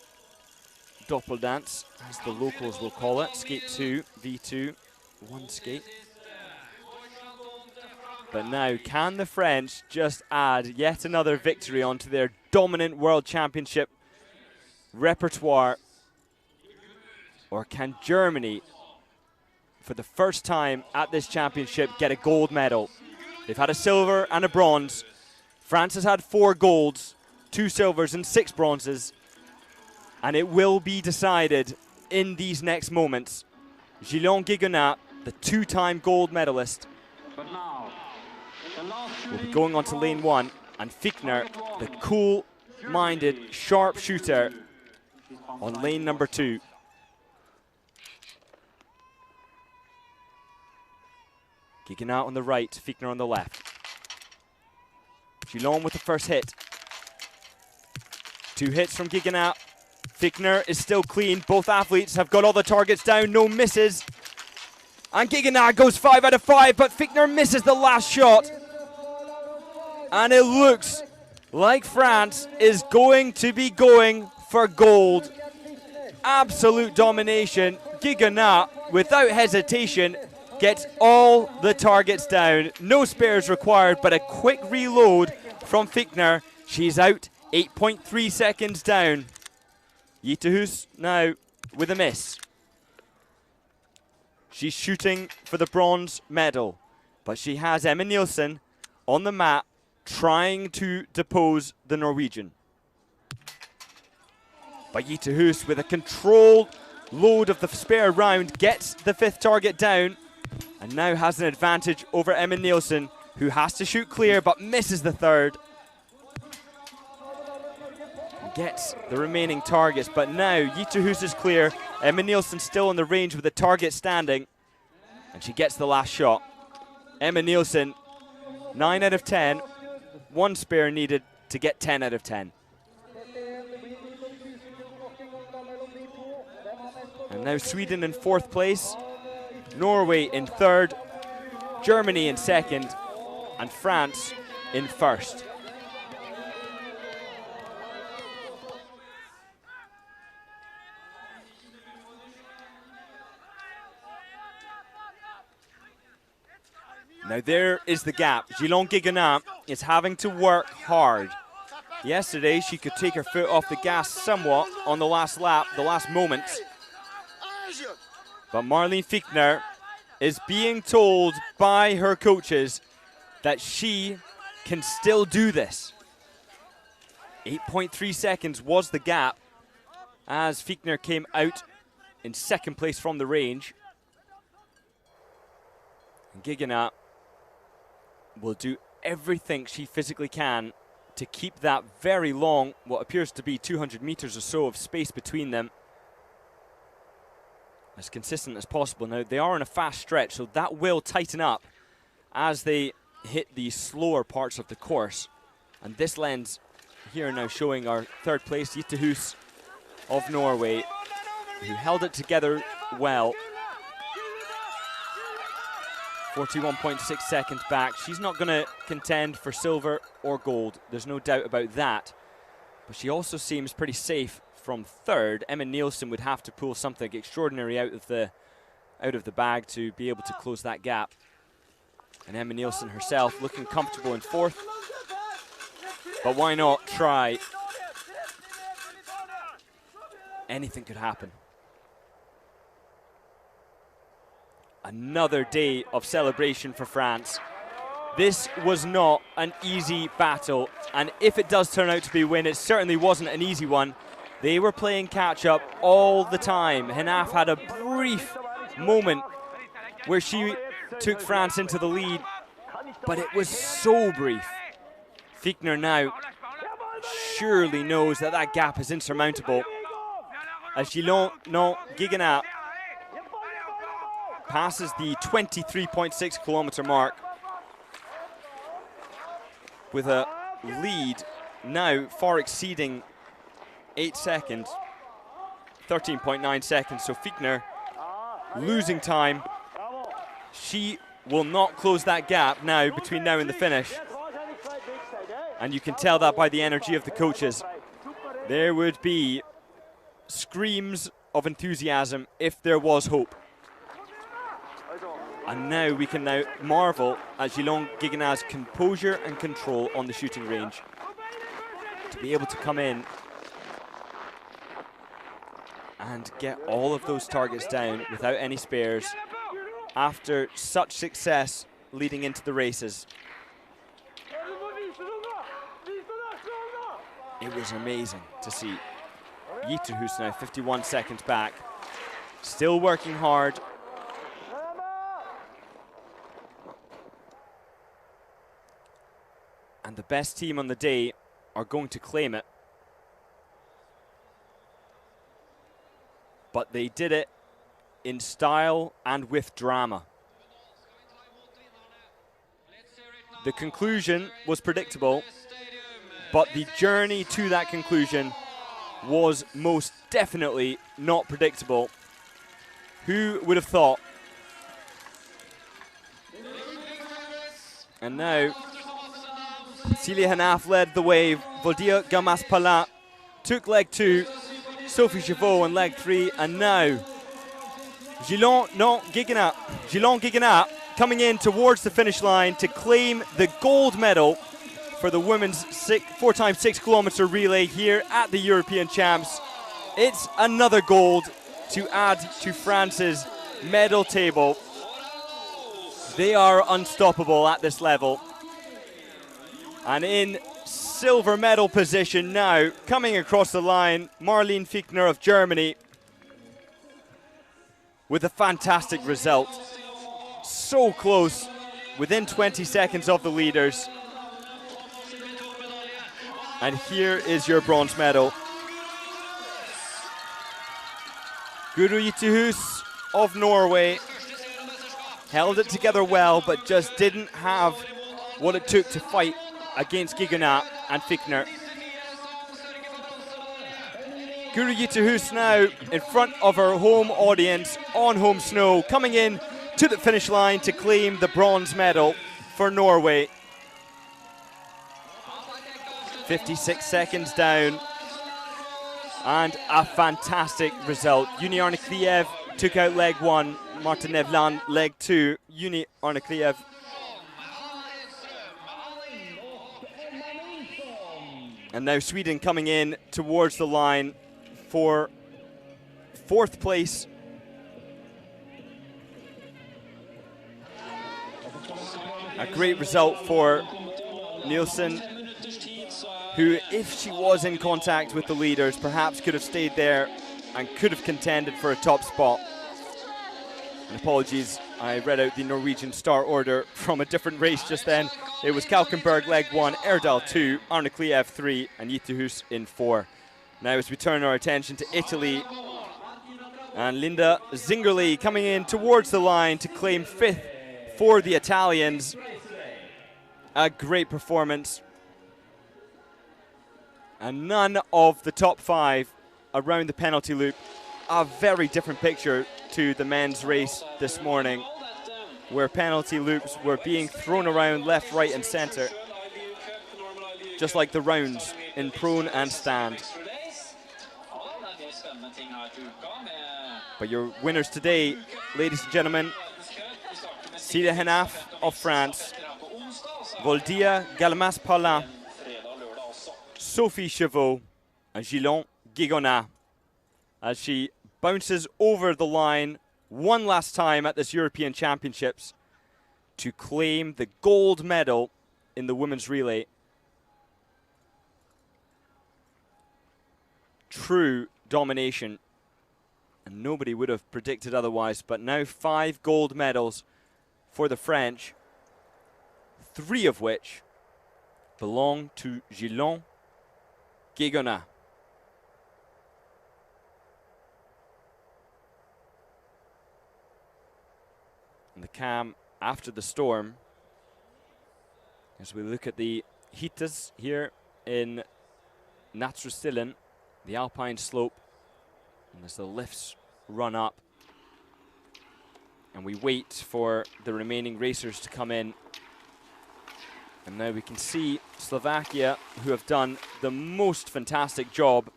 doppeldance, as the locals will call it. Skate 2, V2, one skate. But now, can the French just add yet another victory onto their dominant World Championship repertoire? Or can Germany, for the first time at this championship, get a gold medal? They've had a silver and a bronze. France has had 4 golds, 2 silvers and 6 bronzes. And it will be decided in these next moments. Gillian Guigonat, the 2-time gold medalist, will be going on to lane 1. And Fichtner, the cool-minded, sharp shooter, on lane number 2. Guigonat on the right, Fichtner on the left. Gillian with the first hit. 2 hits from Guigonat. Fichtner is still clean. Both athletes have got all the targets down, no misses. And Guigonat goes 5 out of 5, but Fichtner misses the last shot. And it looks like France is going to be going for gold. Absolute domination. Guigonat, without hesitation, gets all the targets down. No spares required, but a quick reload from Fichtner. She's out 8.3 seconds down. Ytterhus now with a miss. She's shooting for the bronze medal, but she has Emma Nielsen on the mat trying to depose the Norwegian. But Ytterhus, with a controlled load of the spare round, gets the 5th target down and now has an advantage over Emma Nielsen, who has to shoot clear but misses the 3rd. Gets the remaining targets, but now Ytterhus is clear. Emma Nielsen still on the range with the target standing, and she gets the last shot. Emma Nielsen, 9 out of 10, 1 spare needed to get 10 out of 10. And now Sweden in 4th place, Norway in 3rd, Germany in 2nd, and France in 1st. Now there is the gap. Gillian Guigonat is having to work hard. Yesterday she could take her foot off the gas somewhat on the last lap, the last moments. But Marlene Fichtner is being told by her coaches that she can still do this. 8.3 seconds was the gap as Fichtner came out in 2nd place from the range. And Guigonat will do everything she physically can to keep that very long, what appears to be 200 meters or so of space between them, as consistent as possible. Now, they are on a fast stretch, so that will tighten up as they hit the slower parts of the course. And this lens here now showing our 3rd place, Ytterhus of Norway, who held it together well. 41.6 seconds back. She's not going to contend for silver or gold. There's no doubt about that. But she also seems pretty safe from 3rd. Emma Nielsen would have to pull something extraordinary out of the bag to be able to close that gap. And Emma Nielsen herself looking comfortable in 4th. But why not try? Anything could happen. Another day of celebration for France. This was not an easy battle, and if it does turn out to be a win, it certainly wasn't an easy one. They were playing catch-up all the time. Henaf had a brief moment where she took France into the lead, but it was so brief. Fichtner now surely knows that that gap is insurmountable, as Gillian Guigonat passes the 23.6 kilometer mark with a lead now far exceeding 8 seconds, 13.9 seconds. So Fichtner losing time. She will not close that gap now between now and the finish. And you can tell that by the energy of the coaches. There would be screams of enthusiasm if there was hope. And now we can now marvel at Gillon Gigonat's composure and control on the shooting range. To be able to come in and get all of those targets down without any spares after such success leading into the races. It was amazing to see. Yitu, who's now 51 seconds back, still working hard. And the best team on the day are going to claim it. But they did it in style and with drama. The conclusion was predictable, but the journey to that conclusion was most definitely not predictable. Who would have thought? And now, Celia Hanaf led the way. Voldia Gamas-Palat took leg 2. Sophie Chauveau on leg 3. And now, Gillon Gigonat coming in towards the finish line to claim the gold medal for the women's 4x6 kilometer relay here at the European Champs. It's another gold to add to France's medal table. They are unstoppable at this level. And in silver medal position now, coming across the line, Marlene Fichtner of Germany with a fantastic result. So close, within 20 seconds of the leaders. And here is your bronze medal. Guro Ytterhus of Norway held it together well, but just didn't have what it took to fight against Gigonat and Fichtner. Guro Ytterhus now in front of her home audience on home snow, coming in to the finish line to claim the bronze medal for Norway. 56 seconds down, and a fantastic result. Uni Arnakliev took out leg 1, Marta Nevland leg 2. Uni Arnakliev and now Sweden coming in towards the line for 4th place. A great result for Nielsen, who, if she was in contact with the leaders, perhaps could have stayed there and could have contended for a top spot. And apologies, I read out the Norwegian star order from a different race just then. It was Kalkenberg leg 1, Erdal 2, Arnakliev 3, and Ytterhus in 4. Now as we turn our attention to Italy, and Linda Zingerli coming in towards the line to claim 5th for the Italians. A great performance. And none of the top 5 around the penalty loop. A very different picture to the men's race this morning, where penalty loops were being thrown around left, right and centre, just like the rounds in prone and stand. But your winners today, ladies and gentlemen, Celia Hanaf of France, Voldia Gamas-Palat, Sophie Chauveau, and Gillon Gigonat, as she bounces over the line one last time at this European Championships to claim the gold medal in the women's relay. True domination, and nobody would have predicted otherwise, but now 5 gold medals for the French, 3 of which belong to Gillon Gigonat. And the cam after the storm, as we look at the Hitas here in Natrostillen, the alpine slope, and as the lifts run up, and we wait for the remaining racers to come in. And now we can see Slovakia, who have done the most fantastic job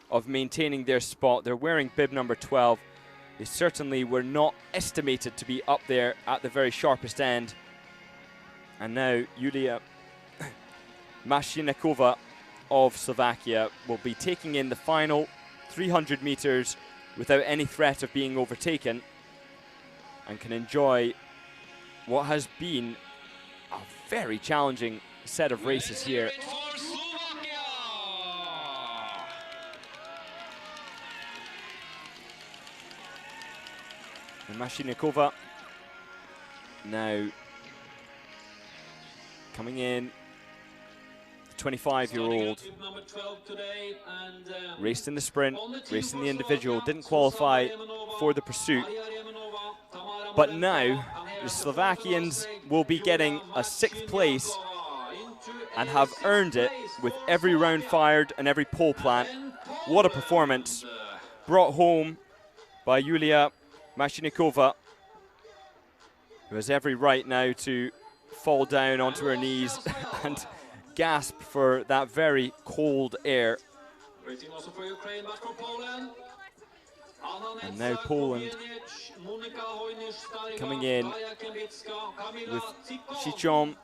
of maintaining their spot. They're wearing bib number 12. They certainly were not estimated to be up there at the very sharpest end. And now Julia Mashinikova of Slovakia will be taking in the final 300 meters without any threat of being overtaken, and can enjoy what has been a very challenging set of races here. And Mashinikova now coming in, the 25-year-old, raced in the sprint, raced in the individual, didn't qualify for the pursuit. But now the Slovakians will be getting a 6th place and have earned it with every round fired and every pole plant. What a performance brought home by Julia Mashinikova, who has every right now to fall down onto her knees and gasp for that very cold air. And now Poland coming in with Shichom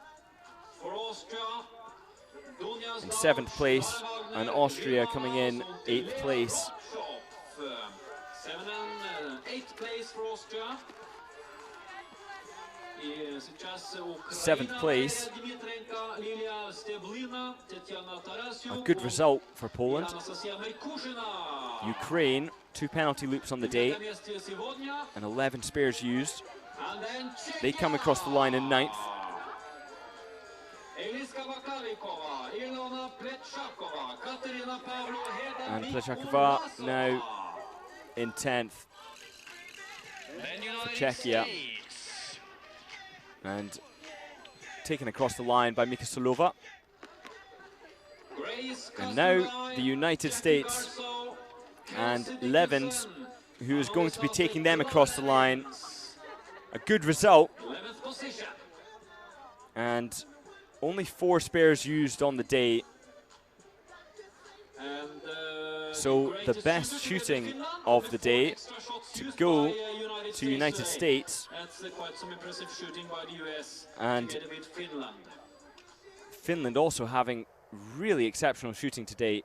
in 7th place, and Austria coming in 8th place. 7th place. A good result for Poland. Ukraine, 2 penalty loops on the day and 11 spares used. They come across the line in 9th. And Plechakova now in 10th for Czechia. And taken across the line by Mika Solova. And now the United States and Levens, who is going to be taking them across the line. A good result. And only 4 spares used on the day. So the best shooting of the day to go to United States. And Finland also having really exceptional shooting today.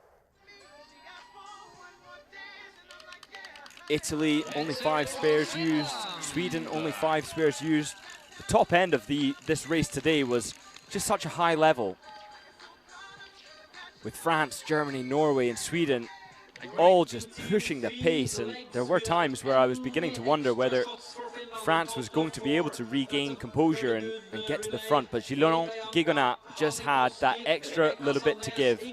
Italy, only 5 spares used. Sweden, only 5 spares used. The top end of this race today was just such a high level, with France, Germany, Norway and Sweden all just pushing the pace, and there were times where I was beginning to wonder whether France was going to be able to regain composure and get to the front, but Gilon Gigonat just had that extra little bit to give,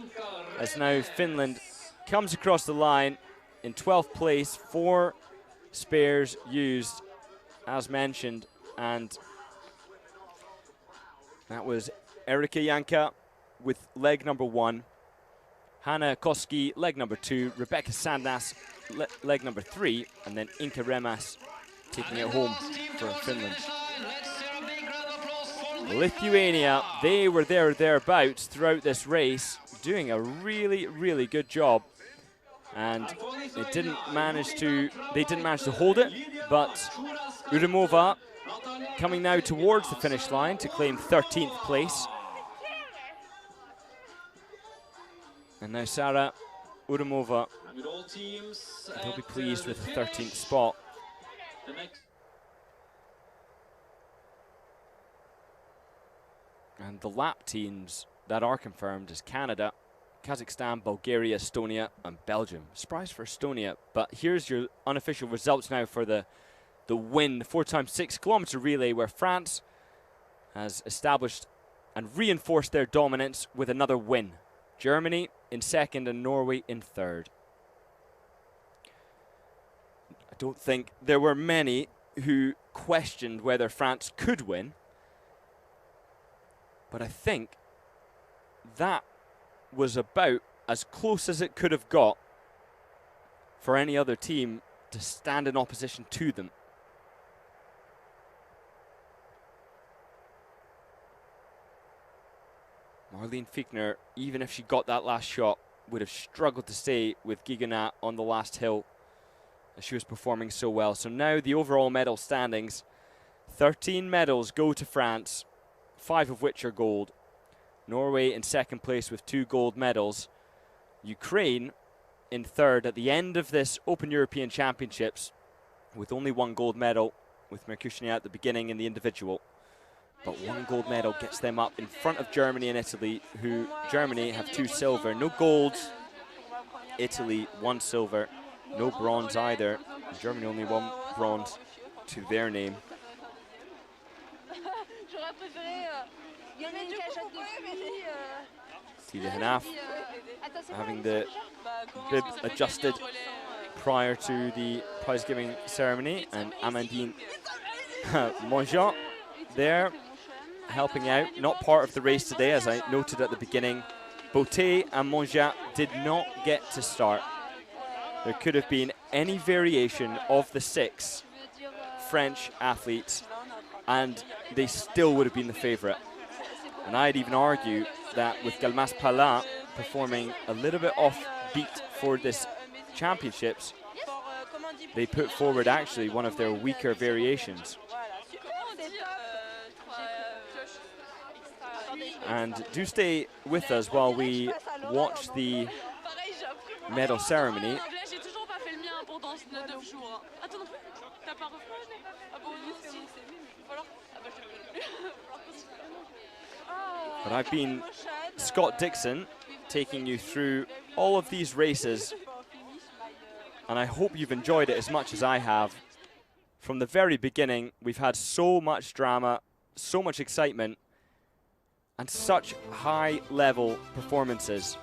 as now Finland comes across the line in 12th place, 4 spares used as mentioned, and that was Erika Janka with leg number 1, Hanna Koski, leg number 2, Rebecca Sandnas, leg number 3, and then Inka Remas taking it home for Finland. Lithuania, they were there or thereabouts throughout this race, doing a really, really good job. And they didn't manage to hold it, but Udimova coming now towards the finish line to claim 13th place. And now Sara Udimova, they'll be pleased with the 13th spot. And the lap teams that are confirmed is Canada, Kazakhstan, Bulgaria, Estonia and Belgium. Surprise for Estonia, but here's your unofficial results now for the win, the 4x6 kilometer relay, where France has established and reinforced their dominance with another win. Germany in 2nd and Norway in 3rd. I don't think there were many who questioned whether France could win, but I think that was about as close as it could have got for any other team to stand in opposition to them. Marlene Fichtner, even if she got that last shot, would have struggled to stay with Gigonat on the last hill, as she was performing so well. So now the overall medal standings, 13 medals go to France, 5 of which are gold. Norway in second place with 2 gold medals. Ukraine in third at the end of this Open European Championships with only 1 gold medal, with Mercutini at the beginning in the individual. But 1 gold medal gets them up in front of Germany and Italy, who Germany have 2 silver. No golds. Italy 1 silver. No bronze either. Germany only 1 bronze to their name. Celia Hanaf having the bib adjusted prior to the prize giving ceremony, and Amandine Mongeon there helping out. Not part of the race today, as I noted at the beginning. Bout and Mongeon did not get to start. There could have been any variation of the 6 French athletes and they still would have been the favourite. And I'd even argue that with Galmas Palin performing a little bit off beat for this championships, they put forward actually one of their weaker variations. And do stay with us while we watch the medal ceremony. But I've been Scott Dixon, taking you through all of these races, and I hope you've enjoyed it as much as I have. From the very beginning, we've had so much drama, so much excitement, and such high-level performances.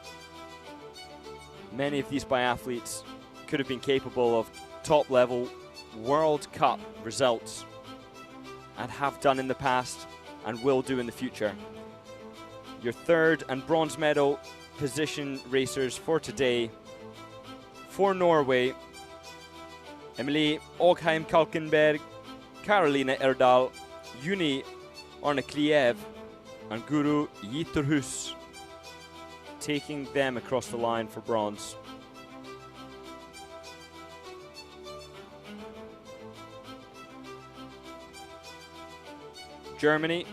Many of these biathletes could have been capable of top-level World Cup results, and have done in the past, and will do in the future. Your third and bronze medal position racers for today. For Norway, Emilie Ågheim Kalkenberg, Karolina Erdal, Juni Arnekliev, and Guru Yiturhus, taking them across the line for bronze. Germany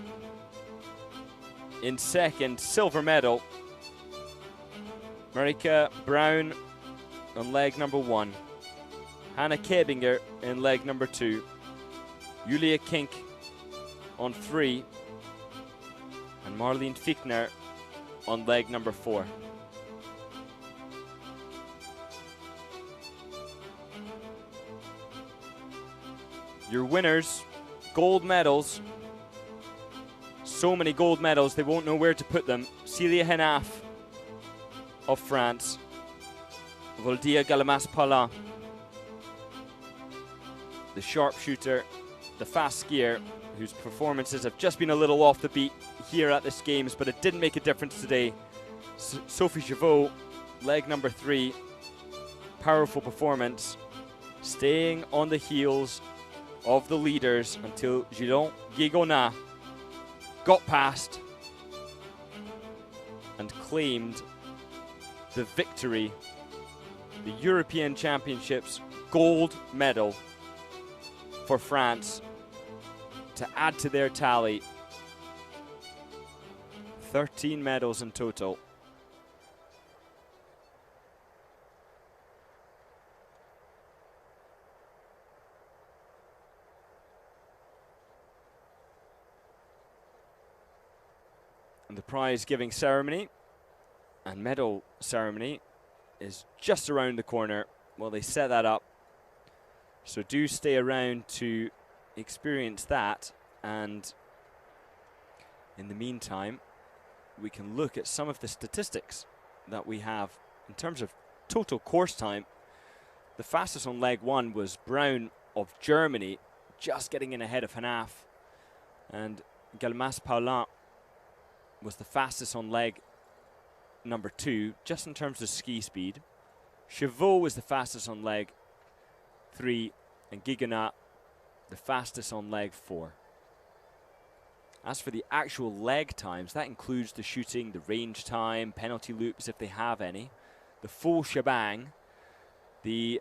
in second, silver medal. Marika Braun on leg number 1. Hannah Kebinger in leg number 2. Julia Kink on 3. And Marlene Fichtner on leg number 4. Your winners, gold medals. So many gold medals, they won't know where to put them. Celia Henaf of France. Voldia Galmas-Palin, the sharpshooter, the fast skier, whose performances have just been a little off the beat here at this Games, but it didn't make a difference today. Sophie Javot, leg number 3, powerful performance, staying on the heels of the leaders until Gilon Gigonat got past and claimed the victory, the European Championships gold medal for France, to add to their tally 13 medals in total. And the prize giving ceremony and medal ceremony is just around the corner. Well, they set that up, so do stay around to experience that. And in the meantime, we can look at some of the statistics that we have in terms of total course time. The fastest on leg 1 was Braun of Germany, just getting in ahead of Hanaf, and Galmas-Palin was the fastest on leg number 2, just in terms of ski speed. Chevaux was the fastest on leg 3, and Gigonat the fastest on leg 4. As for the actual leg times, that includes the shooting, the range time, penalty loops if they have any, the full shebang. The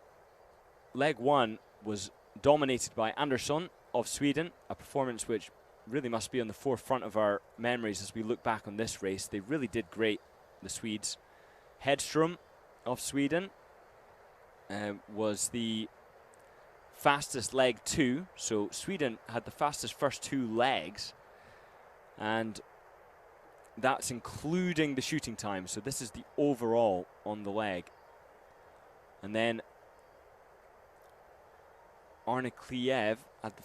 leg 1 was dominated by Andersson of Sweden, a performance which really must be on the forefront of our memories as we look back on this race. They really did great, the Swedes. Hedström of Sweden was the fastest leg 2, so Sweden had the fastest first 2 legs, and that's including the shooting time, so this is the overall on the leg. And then Arne Kliev had the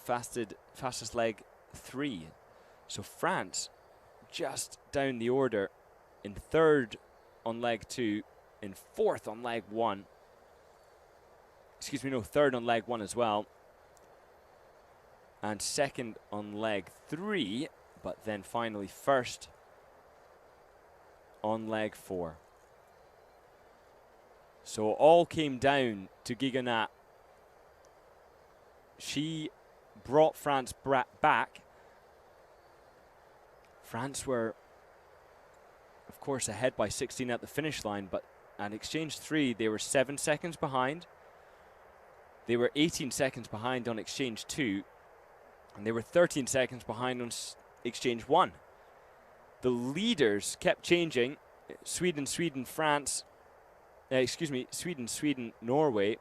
fastest leg 3. So France just down the order in 3rd on leg 2, in 4th on leg 1. Excuse me, no, 3rd on leg 1 as well. And 2nd on leg 3, but then finally 1st on leg 4. So all came down to Gigonat. She brought France back. France were, of course, ahead by 16 at the finish line, but at exchange 3, they were 7 seconds behind. They were 18 seconds behind on exchange 2, and they were 13 seconds behind on exchange 1. The leaders kept changing. Sweden, France, Sweden, Norway,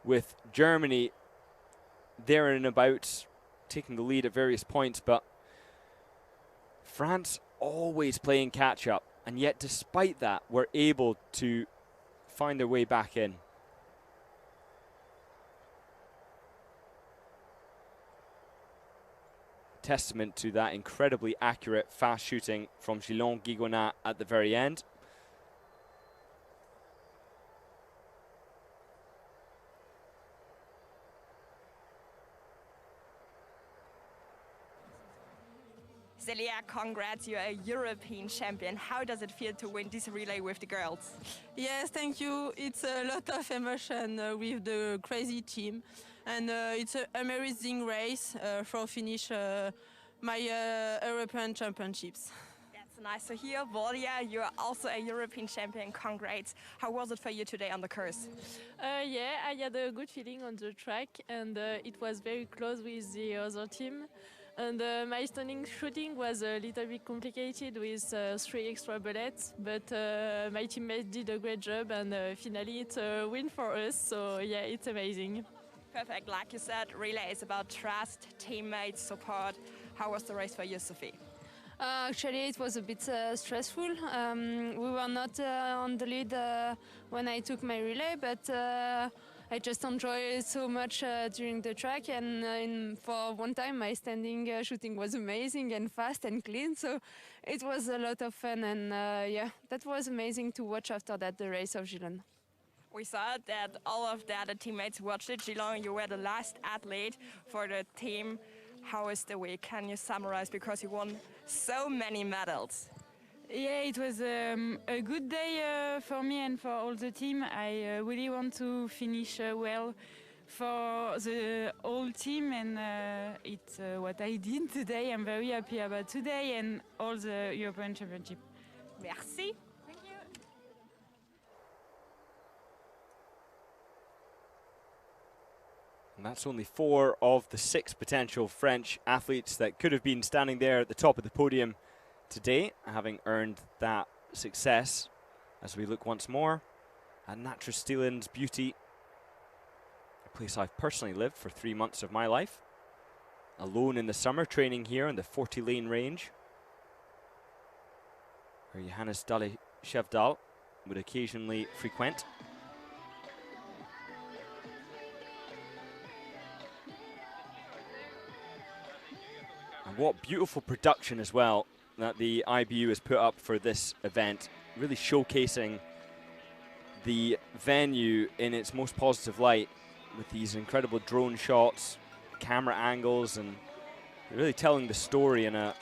with Germany there and about, taking the lead at various points, but France always playing catch up, and yet despite that, were able to find their way back in. Testament to that incredibly accurate fast shooting from Gillon Gigonat at the very end. Celia, congrats, you're a European champion. How does it feel to win this relay with the girls? Yes, thank you. It's a lot of emotion with the crazy team. And it's an amazing race for finish my European Championships. That's nice to hear. Volja, you're also a European champion. Congrats. How was it for you today on the course? Yeah, I had a good feeling on the track, and it was very close with the other team. And my stunning shooting was a little bit complicated with 3 extra bullets, but my teammates did a great job, and finally it's a win for us, so yeah, it's amazing. Perfect. Like you said, relay is about trust, teammates, support. How was the race for you, Sophie? Actually, it was a bit stressful. We were not on the lead when I took my relay, but I just enjoyed it so much during the track, and for one time my standing shooting was amazing and fast and clean, so it was a lot of fun, and yeah, that was amazing to watch after that, the race of Gillon. We saw that all of the other teammates watched it. Gillon, you were the last athlete for the team. How was the week? Can you summarize, because you won so many medals? Yeah, it was a good day for me and for all the team. I really want to finish well for the whole team, and it's what I did today. I'm very happy about today and all the European Championship. Merci. Thank you. And that's only 4 of the 6 potential French athletes that could have been standing there at the top of the podium today, having earned that success. As we look once more at Natra Steeland's beauty, a place I've personally lived for 3 months of my life, alone in the summer, training here in the 40-lane range, where Johannes Dalle Chevdal would occasionally frequent. And what beautiful production as well that the IBU has put up for this event, really showcasing the venue in its most positive light with these incredible drone shots, camera angles, and really telling the story in a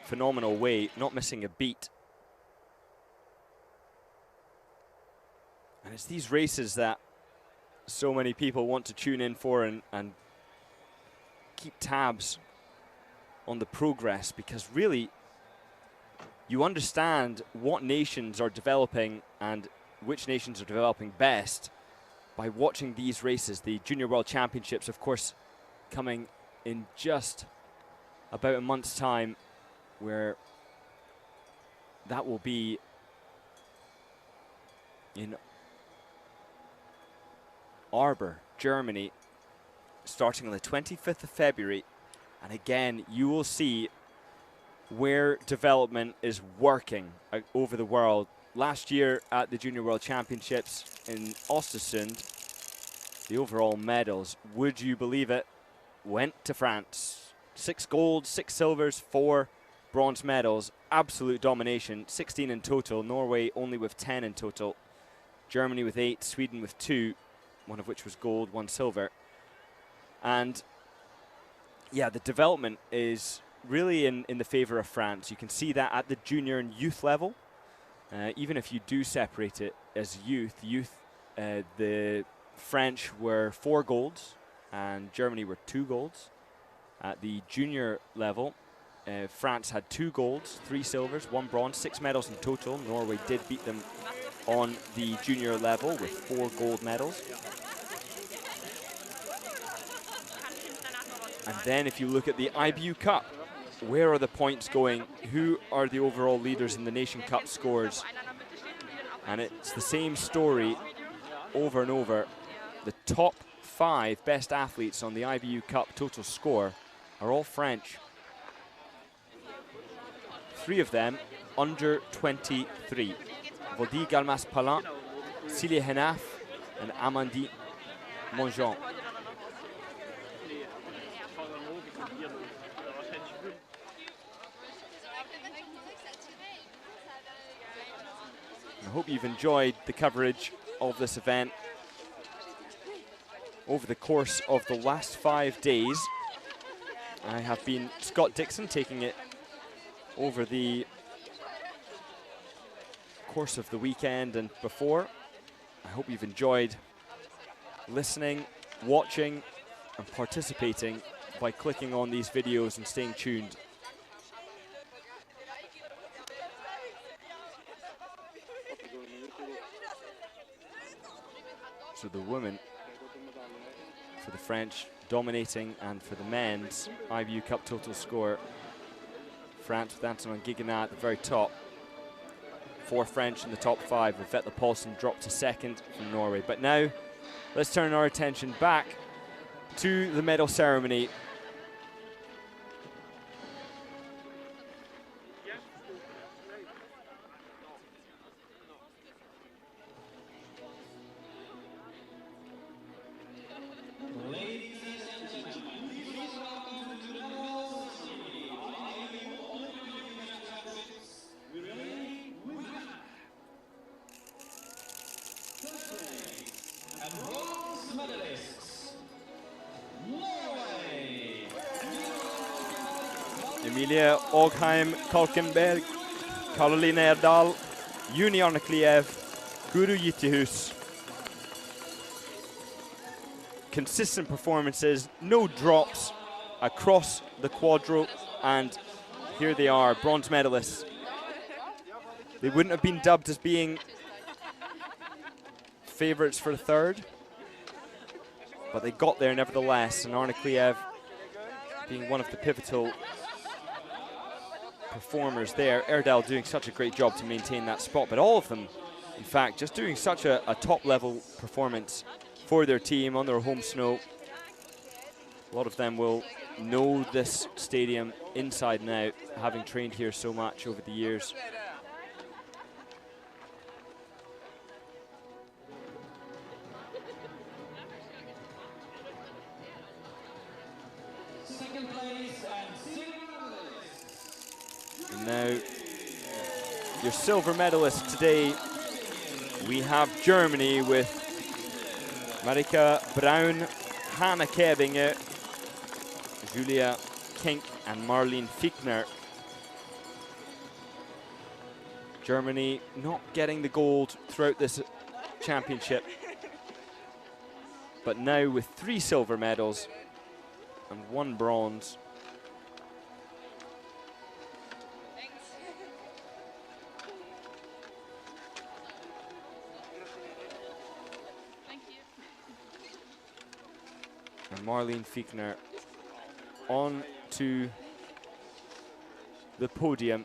phenomenal way, not missing a beat. And it's these races that so many people want to tune in for and keep tabs on the progress, because really you understand what nations are developing and which nations are developing best by watching these races. The Junior World Championships, of course, coming in just about a month's time, where that will be in Arbor, Germany, starting on the 25th of February. And again, you will see where development is working over the world. Last year at the Junior World Championships in Östersund, the overall medals, would you believe it, went to France. 6 golds, 6 silvers, 4 bronze medals. Absolute domination, 16 in total. Norway only with 10 in total. Germany with 8, Sweden with 2, one of which was gold, 1 silver. And yeah, the development is really in the favor of France. You can see that at the junior and youth level. Even if you do separate it as youth, the French were 4 golds and Germany were 2 golds. At the junior level, France had 2 golds, 3 silvers, 1 bronze, 6 medals in total. Norway did beat them on the junior level with 4 gold medals. And then if you look at the IBU Cup, where are the points going? Who are the overall leaders in the Nation Cup scores? And it's the same story over and over. The top 5 best athletes on the IBU Cup total score are all French. 3 of them under 23. Vodi Galmas-Palin, Cilia Henaf, and Amandie Mongeon. I hope you've enjoyed the coverage of this event over the course of the last 5 days. I have been Scott Dixon, taking it over the course of the weekend and before. I hope you've enjoyed listening, watching, and participating by clicking on these videos and staying tuned. So the women, for the French, dominating, and for the men's IBU Cup total score, France with Antonin Guiganat at the very top. 4 French in the top 5, with Vetle Paulsen dropped to 2nd from Norway. But now, let's turn our attention back to the medal ceremony. Emilia Ågheim Kalkenberg, Caroline Erdal, Juni Arnekliev, Guru Yitihus. Consistent performances, no drops across the quadro, and here they are, bronze medalists. They wouldn't have been dubbed as being favourites for 3rd, but they got there nevertheless, and Arnekliev being one of the pivotal performers there. Erdal doing such a great job to maintain that spot, but all of them, in fact, just doing such a top-level performance for their team on their home snow. A lot of them will know this stadium inside and out, having trained here so much over the years. And now, your silver medalists today, we have Germany with Marika Braun, Hanna Kebinger, Julia Kink, and Marlene Fichtner. Germany not getting the gold throughout this championship, but now with 3 silver medals and 1 bronze. Marlene Fiechner on to the podium.